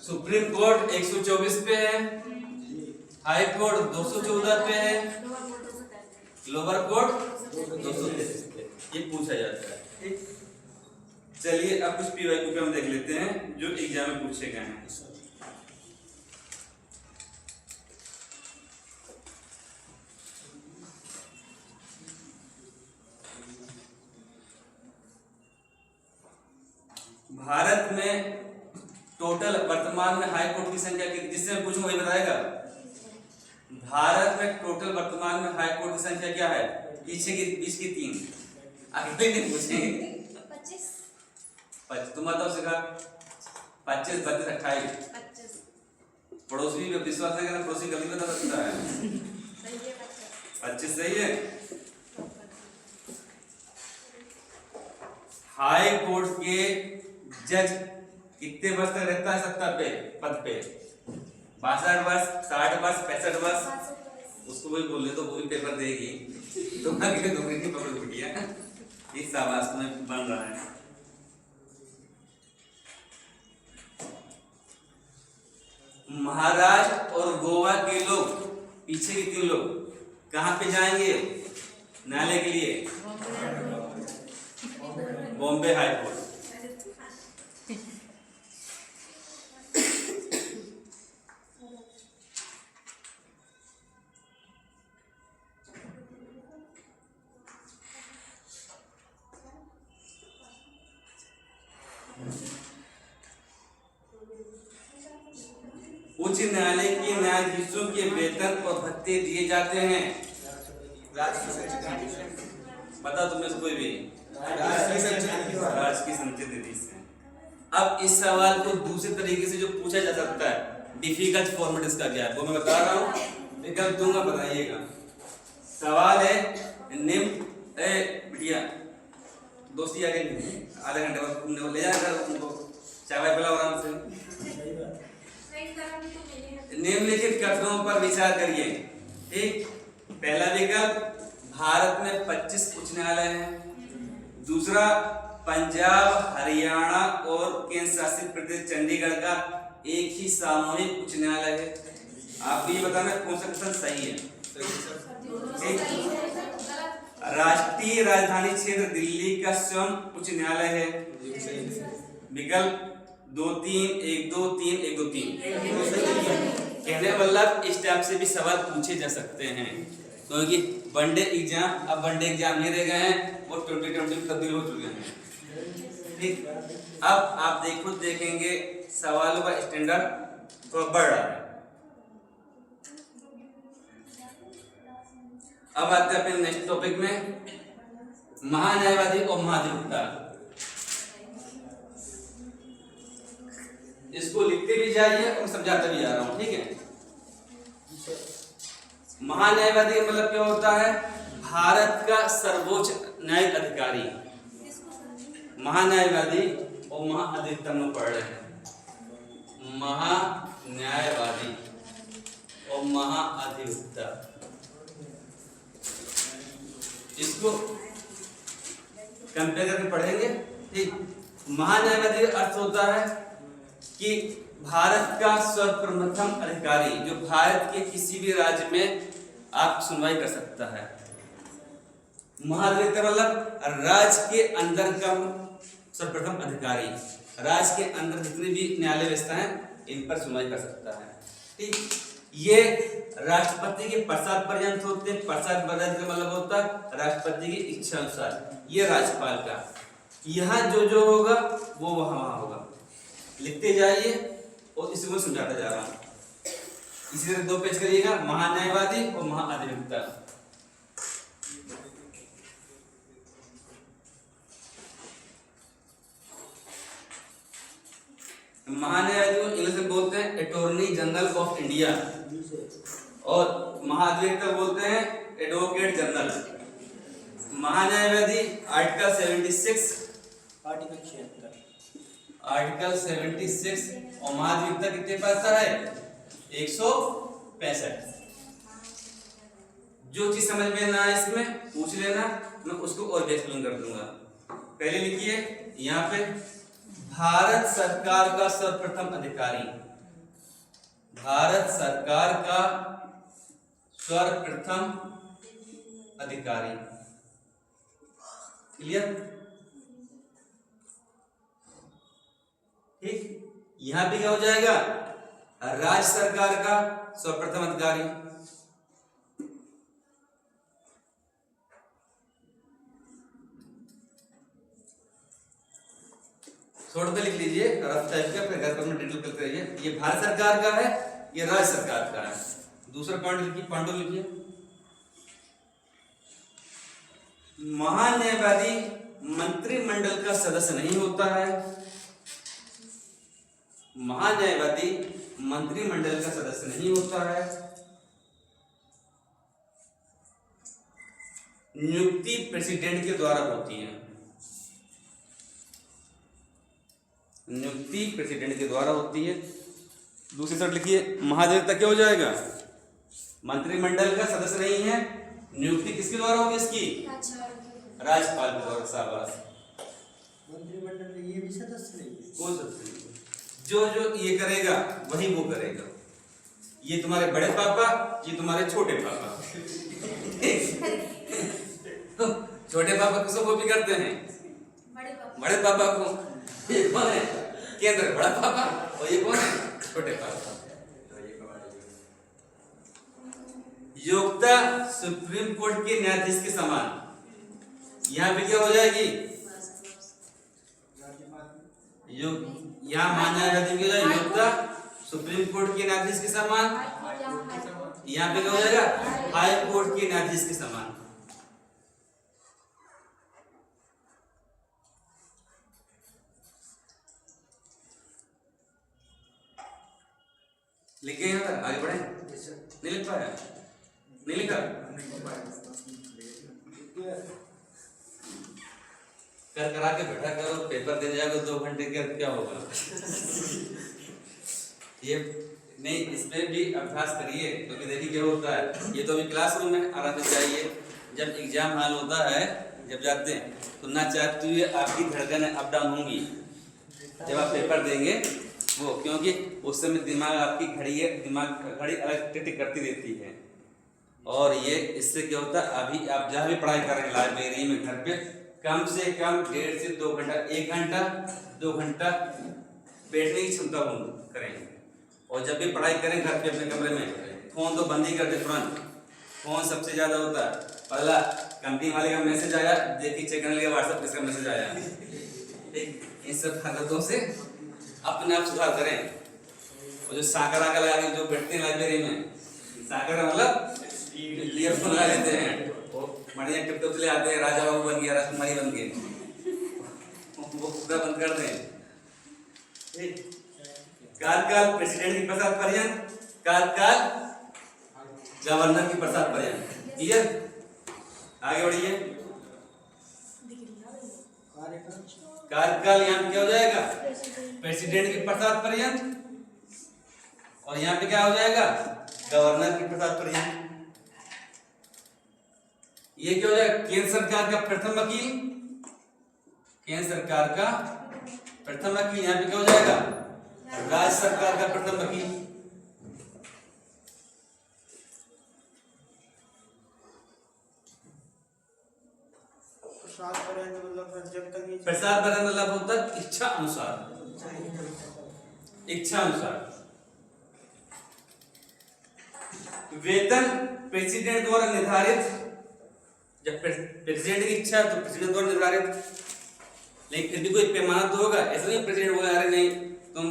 सुप्रीम कोर्ट 124 पे है, हाई कोर्ट 214 पे है, लोअर कोर्ट 233 पे। ये पूछा जाता है। ठीक, चलिए अब कुछ पीवाईक्यू पे हम देख लेते हैं जो एग्जाम में पूछे गए हैं। भारत में टोटल वर्तमान में हाई कोर्ट की संख्या कितनी? जिससे मैं पूछूंगा वही बताएगा। भारत में टोटल वर्तमान में हाई कोर्ट की संख्या क्या है? पीछे की 20 की 3, आगे नहीं पूछेंगे। 25 तुम बताओ सिखा। 25 32 28। पड़ोसी भी विश्वास नहीं करना, पड़ोसी गलती बता सकता है। 25 सही है। हाई कोर्ट के जज कितने वर्ष तक रहता है सत्ता पे, पद पे? 62 वर्ष, 60 वर्ष, 65 वर्ष। उसको वही बोल ले तो वो भी पेपर देगी। तुम्हारे लिए नौकरी नहीं पकड़ बिटिया, इस शाबाश में बन रहा है। महाराष्ट्र और गोवा के लोग, पीछे के 3 लोग कहाँ पे जाएंगे न्यायालय के लिए? Bombay high court. उच्च न्यायालय के न्यायाधीशों के वेतन और भत्ते दिए जाते हैं। बता तुम्हें से कोई भी? राजकीय संचित निधि से। अब इस सवाल को दूसरे तरीके से जो पूछा जा सकता है, डिफिकल्ट फॉर्मेट इसका क्या है वो मैं बता रहा हूँ, विकल्प दूंगा, बताइएगा। सवाल है निम्न बिटिया दोस्ती आगे नहीं, आधे घंटे बाद तुमने ले जाकर उनको चाय पिलाओ आराम से। निम्नलिखित कथनों पर विचार करिए। ठीक, पहला विकल्प भारत में 25 उच्च न्यायालय हैं। दूसरा पंजाब, हरियाणा और केंद्र शासित प्रदेश चंडीगढ़ का एक ही सामूहिक उच्च न्यायालय है। आपको ये बताना कौन सा कथन सही है। राष्ट्रीय राजधानी क्षेत्र दिल्ली का स्वयं उच्च न्यायालय है। विकल्प 2 3 1 2 3 1 2 3। कहने मतलब इस टाइप से भी सवाल पूछे जा सकते हैं, क्योंकि वनडे एग्जाम अब वनडे एग्जाम नहीं रह गए हैं, वो 2020 में तब्दील हो चुके हैं। ठीक, अब आप देखेंगे सवालों का स्टैंडर्ड थोड़ा बढ़ रहा है। अब आते हैं अपने नेक्स्ट टॉपिक में, महान्यायवादी और महाधिवक्ता। इसको लिखते भी जाइए और समझाते भी जा रहा हूं, ठीक है। महान्यायवादी का मतलब क्या होता है? भारत का सर्वोच्च न्यायिक अधिकारी। महान्यायवादी और महाअधिवक्ता हम लोग पढ़ रहे हैं। महान्यायवादी और महाअधिवक्ता, इसको कंपेयर करके पढ़ेंगे, ठीक। महान्यायवादी का अर्थ होता है कि भारत का सर्वप्रथम अधिकारी, जो भारत के किसी भी राज्य में आप सुनवाई कर सकता है। महाधिवक्ता मतलब राज्य के अंदर का सर्वप्रथम अधिकारी, राज्य के अंदर जितनी भी न्यायालय व्यवस्था है इन पर सुनवाई कर सकता है, ठीक। ये राष्ट्रपति के प्रसाद पर्यंत होते हैं। प्रसाद पर्यंत का मतलब होता है राष्ट्रपति की इच्छा अनुसार, ये राज्यपाल का। यहाँ जो होगा वो वहां होगा। लिखते जाइए और इसको समझाता जा रहा हूं। इसी तरह 2 पेज करिएगा, महान्यायवादी और महाअधिवक्ता। महान्यायवादी को इंग्लिश में बोलते हैं अटॉर्नी जनरल ऑफ इंडिया, और महाधिवक्ता बोलते हैं एडवोकेट जनरल। महान्यायवादी आर्टिकल 76 और महाधिवक्ता कितने पाता है? 165। जो चीज समझ में ना आए इसमें पूछ लेना, मैं उसको और भी एक्सप्लेन कर दूंगा। पहले लिखिए यहाँ पे, भारत सरकार का सर्वप्रथम अधिकारी, भारत सरकार का सर्वप्रथम अधिकारी। क्लियर? ठीक। यहां भी क्या हो जाएगा? राज्य सरकार का सर्वप्रथम अधिकारी। छोड़ के लिख लीजिए रफ टाइप का, फिर घर पर डिटेल करते रहिए। ये भारत सरकार का है, ये राज्य सरकार का है। दूसरा पॉइंट लिखिए, पॉइंट लिखिए, महान्यायवादी मंत्रिमंडल का सदस्य नहीं होता है। महान्यायवादी मंत्रिमंडल का सदस्य नहीं होता है। नियुक्ति प्रेसिडेंट के द्वारा होती है, नियुक्ति प्रेसिडेंट के द्वारा होती है। दूसरी साइड लिखिए, महाधिवक्ता क्या हो जाएगा? मंत्रिमंडल का सदस्य नहीं है। नियुक्ति किसके द्वारा होगी इसकी? राज्यपाल के द्वारा। शाबाश। मंत्रिमंडल में ये भी सदस्य नहीं है। कौन सदस्य नहीं है? जो ये करेगा वही वो करेगा। ये तुम्हारे बड़े पापा, ये तुम्हारे छोटे पापा। छोटे पापा किसको कॉपी करते हैं? बड़े पापा को। ये कौन है? केंद्र बड़ा पापा, और ये कौन है? छोटे पापा। योग्यता सुप्रीम कोर्ट के न्यायाधीश के समान। यहाँ पे क्या हो जाएगी? यहाँ महान्यायवादी की योग्यता सुप्रीम कोर्ट के न्यायाधीश के समान। यहाँ पे क्या हो जाएगा? हाई कोर्ट के न्यायाधीश के समान। लिख गए? यहाँ तक आगे बढ़े? नहीं लिख पाया? नहीं लिखा? कर करा के बैठा करो, पेपर दे जाएगा 2 घंटे के, क्या होगा? ये नहीं, इस पे भी अभ्यास करिए, क्योंकि देखिए क्या होता है। ये तो अभी क्लासरूम में आराम से जाइए, जब एग्जाम हाल होता है, जब जाते हैं तो ना चाहते हुए आपकी धड़कन अप डाउन होंगी जब आप पेपर देंगे वो, क्योंकि उस समय दिमाग आपकी घड़ी अलग टिक करती रहती है। और ये इससे क्या होता है, अभी आप जहाँ भी पढ़ाई कर रहे हैं, लाइब्रेरी में, घर पे, कम से कम 1.5 से 2 घंटा, 1 घंटा 2 घंटा बैठने की क्षमता करेंगे। और जब भी पढ़ाई करें घर पे अपने कमरे में, फोन तो बंद ही कर दे तुरंत। फोन सबसे ज्यादा होता है। पहला कंपनी वाले का मैसेज आया, देखिए चेक करने लगे व्हाट्सएप किसका मैसेज आया, इन सब हरकतों से अपने आप सुधार करें। और जो साकर आकर लगा के जो बैठते हैं लाइब्रेरी में, साकर मतलब ईयरफोन लगा लेते हैं, वो बढ़िया टिप टॉप चले आते हैं, राजा बाबू बन गया, राजकुमारी बन गए, वो पूरा बंद कर दें। काल प्रेसिडेंट की प्रसाद पर्यंत, काल गवर्नर की प्रसाद पर्यंत। क्लियर? आगे बढ़िए। काल यहाँ पे क्या हो जाएगा? प्रेसिडेंट की प्रसाद पर्यंत, और यहाँ पे क्या हो जाएगा? गवर्नर की प्रसाद पर्यंत। ये क्या हो जाएगा? केंद्र सरकार का प्रथम वकील, केंद्र सरकार का प्रथम वकील। यहाँ पे क्या हो जाएगा? राज्य सरकार का प्रथम वकील। प्रसाद पर्यंत मतलब होता है इच्छा अनुसार, इच्छा अनुसार। वेतन प्रेसिडेंट द्वारा निर्धारित, जब प्रेसिडेंट की इच्छा तो प्रेसिडेंट द्वारा निर्धारित, लेकिन फिर भी कोई पैमाना तो होगा। ऐसा नहीं प्रेसिडेंट बोले अरे नहीं तुम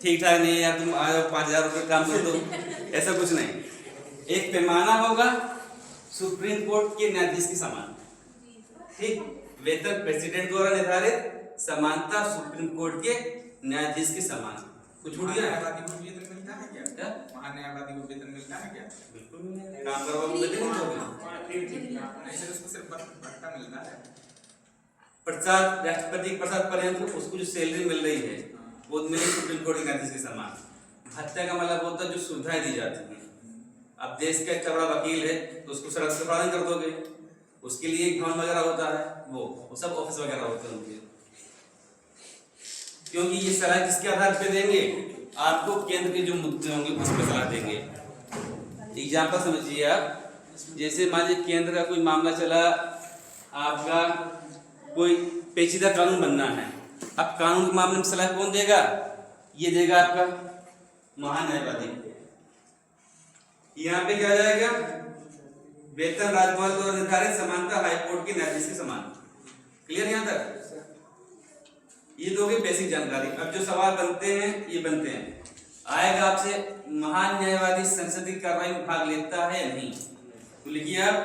ठीक ठाक नहीं यार, तुम आ जाओ 5000 रुपये काम कर दो, ऐसा कुछ नहीं। एक पैमाना होगा सुप्रीम कोर्ट के न्यायाधीश के समान। ठीक, वेतन प्रेसिडेंट द्वारा निर्धारित, समानता सुप्रीम कोर्ट के न्यायाधीश के समान। कुछ छूट गया? न्यायवादी को वेतन मिलता है क्या? महान्यायवादी को वेतन मिलता है क्या? बिल्कुल नहीं, काम करवा को वेतन नहीं दोगे। नहीं सर, उसको सिर्फ भत्ता मिलता है। प्रसाद राष्ट्रपति के प्रसाद पर्यंत उसको जो सैलरी मिल रही है वो मिले सुप्रीम कोर्ट के न्यायाधीश के समान। भत्ते का मतलब होता है जो सुविधाएं दी जाती हैं। अब देश का इतना बड़ा वकील है तो उसको सड़क से पालन कर दोगे, उसके लिए एक भवन वगैरह होता है, वो सब ऑफिस वगैरह होते हैं उनके। क्योंकि ये सलाह किसके आधार पे देंगे? आपको केंद्र के जो मुद्दे होंगे उस पर सलाह देंगे। एग्जाम्पल समझिए आप, जैसे मान लीजिए केंद्र का कोई मामला चला, आपका कोई पेचीदा कानून बनना है। अब कानून के मामले में सलाह कौन देगा? ये देगा आपका महान्यायवादी। यहाँ पे क्या जाएगा? वेतन राजभवन द्वारा निर्धारित, समानता हाईकोर्ट के न्यायाधीश के समान। क्लियर यहाँ तक? ये दोगे बेसिक जानकारी। अब जो सवाल बनते हैं ये बनते हैं, आएगा आपसे महान न्यायवादी संसद की कार्रवाई में भाग लेता है या नहीं, तो लिखिए आप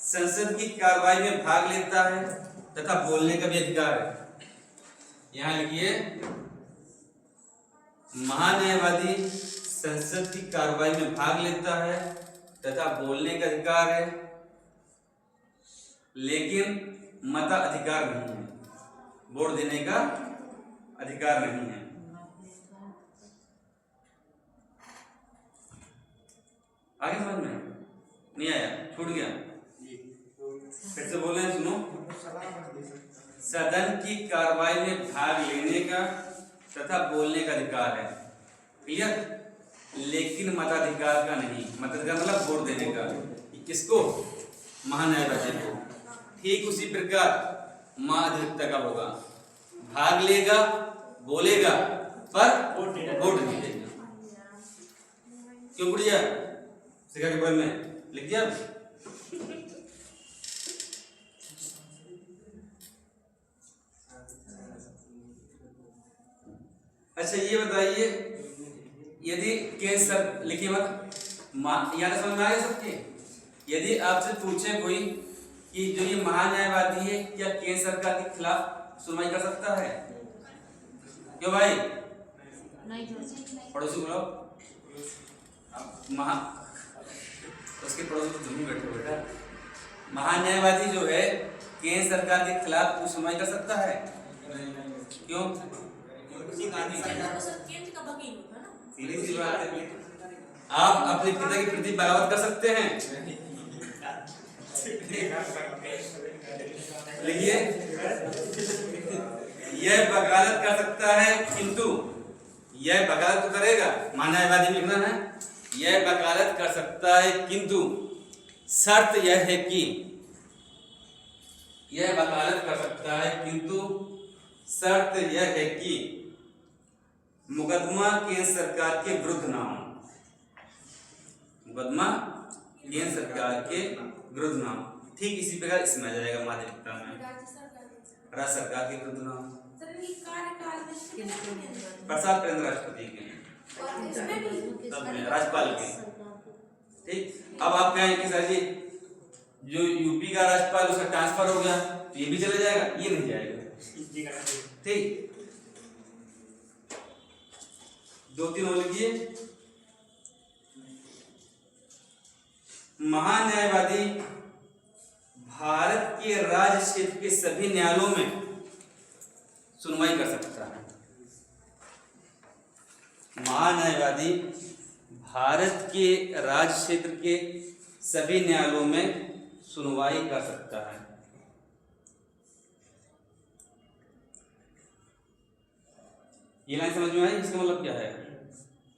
संसद की कार्रवाई में भाग लेता है तथा बोलने का भी अधिकार है। यहां लिखिए महान्यायवादी संसद की कार्रवाई में भाग लेता है तथा बोलने का अधिकार है, लेकिन मताधिकार नहीं है, वोट देने का अधिकार नहीं है। आगे समझ में नहीं आया? छूट गया? फिर से बोल रहे हैं, सुनो। सदन की कार्रवाई में भाग लेने का तथा बोलने का अधिकार है, क्लियर, लेकिन मताधिकार का नहीं। मताधिकार मतलब वोट देने का। किसको? महान्यायवादी को। ठीक उसी प्रकार महाधिवक्ता का होगा, भाग लेगा, बोलेगा, पर वोट नहीं देगा। क्यों गुड़िया? शिक्षा के बारे में लिख दिया। अच्छा ये बताइए, यदि केंद्र लिखिए मत याद समझ में आ गया सबके? यदि आपसे पूछे कोई कि जो ये महान्यायवादी है क्या केंद्र सरकार के खिलाफ सुनवाई कर सकता है? क्यों भाई? नहीं पड़ोसी बुलाओ। उसके पड़ोसी तो तुम ही बैठे हो बेटा। महान्यायवादी जो है केंद्र सरकार के खिलाफ कुछ सुनवाई कर सकता है? क्यों? सीधी सी बात है, आप अपने पिता के प्रति बगावत कर सकते हैं? लिखिए यह वकालत कर सकता है, किंतु यह वकालत तो करेगा, महान्यायवादी में लिखना है, यह वकालत कर सकता है किंतु शर्त यह है कि, यह वकालत कर सकता है किंतु शर्त यह है कि मुकदमा केंद्र सरकार के विरुद्ध ना हो। मुकदमा केंद्र सरकार के विरुद्ध ना हो। ठीक इसी प्रकार इसमें आ जाएगा महाधिवक्ता में। राज्य सरकार के विरुद्ध नाम। सर ये कार्यकाल में इसमें क्या है? प्रसाद प्रेम राष्ट्रपति के, और इसमें भी सब में राज्यपाल के। ठीक, अब आप कहें कि सर जी जो यूपी का राज्यपाल उसका ट्रांसफर हो गया तो ये भी चले जाएगा, ये नहीं जाएगा। ठीक, 2-3 और लिखिए। महान्यायवादी भारत के राज्य क्षेत्र के सभी न्यायालयों में सुनवाई कर सकता है। महान्यायवादी भारत के राज्य क्षेत्र के सभी न्यायालयों में सुनवाई कर सकता है। ये लाइन समझ में आई? इसका मतलब क्या है?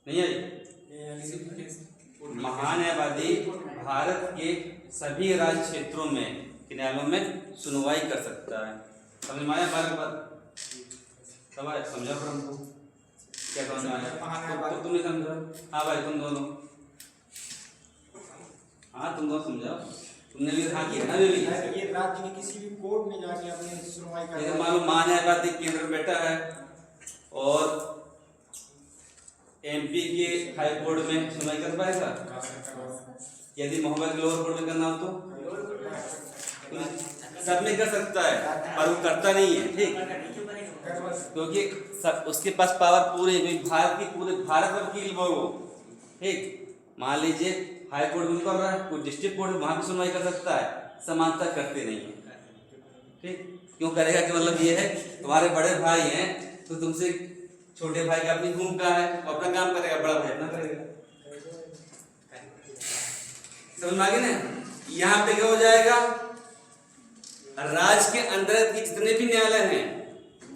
नहीं आई? महान्यायवादी भारत के सभी राज्य क्षेत्रों में न्यायालयों में सुनवाई कर सकता है। समझ में आया? बात समझा पर हमको क्या समझ में आया? तो तुमने समझा? हाँ भाई तुम दोनों, हाँ तुम दोनों समझाओ। तुमने भी हाँ किया ना? भी ये राज्य में किसी भी कोर्ट में जाके अपने सुनवाई कर, मान लो महान्यायवादी केंद्र में बैठा है और एमपी के हाई कोर्ट में सुनवाई कर पाएगा? यदि मोहम्मद के लोअर कोर्ट में करना हो तो सब में कर सकता है, पर वो करता नहीं है। ठीक, क्योंकि सब उसके पास पावर पूरे भारत की, पूरे भारत में वकील वो। ठीक, मान लीजिए हाई कोर्ट में कर रहा है, कोई डिस्ट्रिक्ट कोर्ट में वहां भी सुनवाई कर सकता है, समानता करते नहीं है। ठीक, क्यों करेगा कि मतलब ये है तुम्हारे बड़े भाई हैं तो तुमसे छोटे भाई का अपनी भूमिका है, अपना काम करेगा, बड़ा भाई अपना करेगा। समझ में आ गया ना? यहाँ पे क्या हो जाएगा? राज्य के अंदर के जितने भी न्यायालय हैं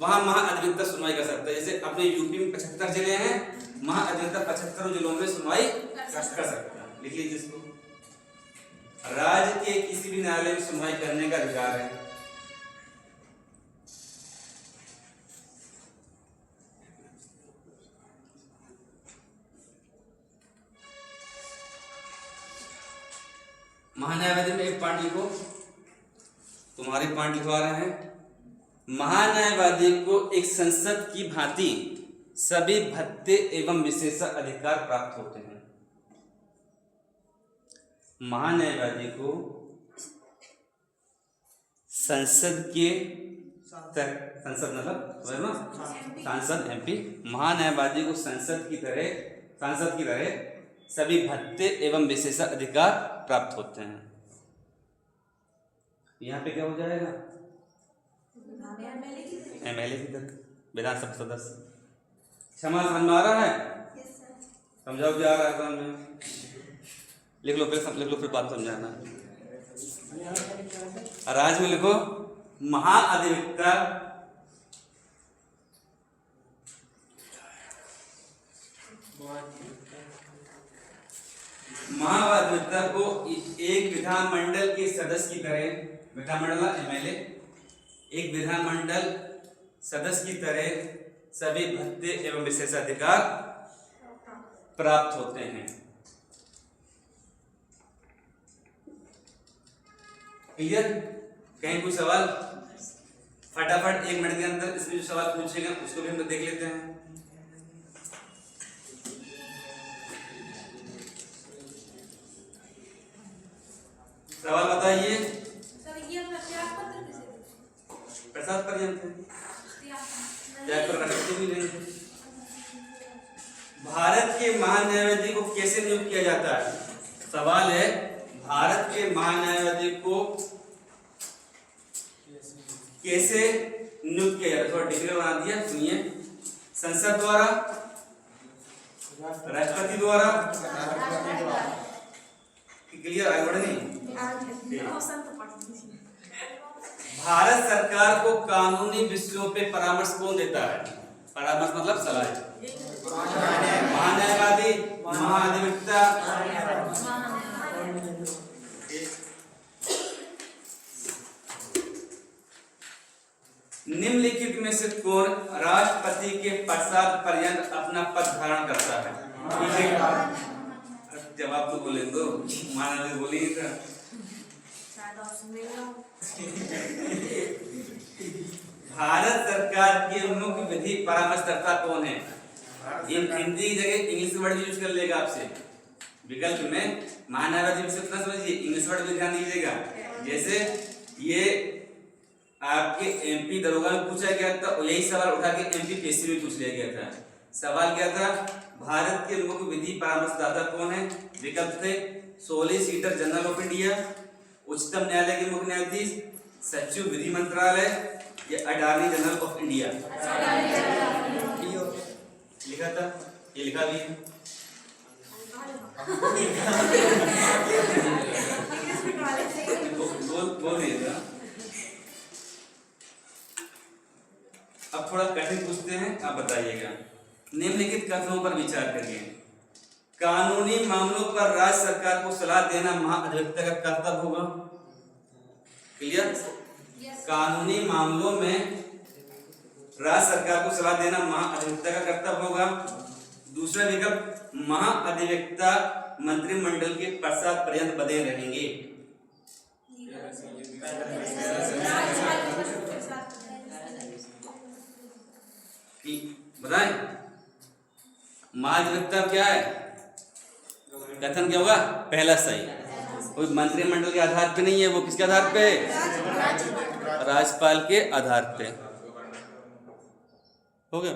वहां महाअधिवक्ता सुनवाई कर सकता है। जैसे अपने यूपी में 75 जिले हैं, महाअधिवक्ता 75 जिलों में सुनवाई कर सकता है। लिख लीजिए इसको, राज्य के किसी भी न्यायालय में सुनवाई करने का अधिकार है। महान्यायवादी में एक पॉइंट लिखो, तुम्हारे पॉइंट लिखवा रहे हैं। महान्यायवादी को एक संसद की भांति सभी भत्ते एवं विशेष अधिकार प्राप्त होते हैं। महान्यायवादी को संसद के संसद मतलब सांसद एमपी, महान्यायवादी को सांसद की तरह सभी भत्ते एवं विशेष अधिकार प्राप्त होते हैं। यहाँ पे क्या हो जाएगा? एमएलए की तरह, विधानसभा सदस्य। क्षमा समझ में आ रहा है? समझाओ क्या आ रहा है समझ में? लिख लो पहले, सब लिख लो फिर बात समझाना। राज्य में लिखो महाअधिवक्ता महाअधिवक्ता को एक विधानमंडल के सदस्य की तरह, विधानमंडल एमएलए, एक विधानमंडल सदस्य की तरह सभी भत्ते एवं विशेषाधिकार प्राप्त होते हैं। क्लियर? कहीं कोई सवाल? फटाफट 1 मिनट के अंदर इसमें जो सवाल पूछेगा उसको भी हम देख लेते हैं। सवाल बताइए। सर ये प्रत्याश पत्र किसे देते? प्रसाद पर्यंत भी नहीं। भारत के महान्यायवादी को कैसे नियुक्त किया जाता है? सवाल है, भारत के महान्यायवादी को कैसे नियुक्त किया जाता है? थोड़ा डिटेल बना दिया, सुनिए। संसद द्वारा, राष्ट्रपति द्वारा, क्लियर? आगे बढ़े नहीं? भारत सरकार को कानूनी विषयों पे परामर्श कौन देता है? परामर्श मतलब सलाह। महान्यायवादी, महाअधिवक्ता। निम्नलिखित में से कौन राष्ट्रपति के प्रसाद पर्यंत अपना पद धारण करता है? जवाब तो बोले दो, महान्यायवादी बोलेंगे था। भारत सरकार के मुख्य विधि परामर्शकर्ता कौन है? ये हिंदी की जगह इंग्लिश वर्ड यूज कर लेगा आपसे विकल्प में। महान्यायवादी विषय इतना समझिए, इंग्लिश वर्ड भी ध्यान दीजिएगा। जैसे ये आपके एमपी दरोगा में पूछा गया था, यही सवाल उठा के एमपी पीएससी में पूछ लिया गया था। सवाल क्या था? भारत के मुख्य विधि परामर्शदाता कौन है? विकल्प थे सॉलिसिटर जनरल ऑफ इंडिया, उच्चतम न्यायालय के मुख्य न्यायाधीश, सचिव विधि मंत्रालय या अटॉर्नी जनरल ऑफ इंडिया। लिखा था, ये लिखा भी है। बोल दिया। अब थोड़ा कठिन पूछते हैं, आप बताइएगा। निम्नलिखित कथनों पर विचार करिए। कानूनी मामलों पर राज्य सरकार को सलाह देना महाअधिवक्ता का कर्तव्य होगा। क्लियर? कानूनी मामलों में राज्य सरकार को सलाह देना महाअधिवक्ता का कर्तव्य होगा। दूसरा विकल्प, महाअधिवक्ता मंत्रिमंडल के पश्चात पर्यंत बने रहेंगे। बताएं महाधिवक्ता क्या है? कथन क्या होगा? पहला सही। कोई मंत्रिमंडल के आधार पे नहीं है, वो किसके आधार पे? राज्यपाल के आधार पे। हो गया।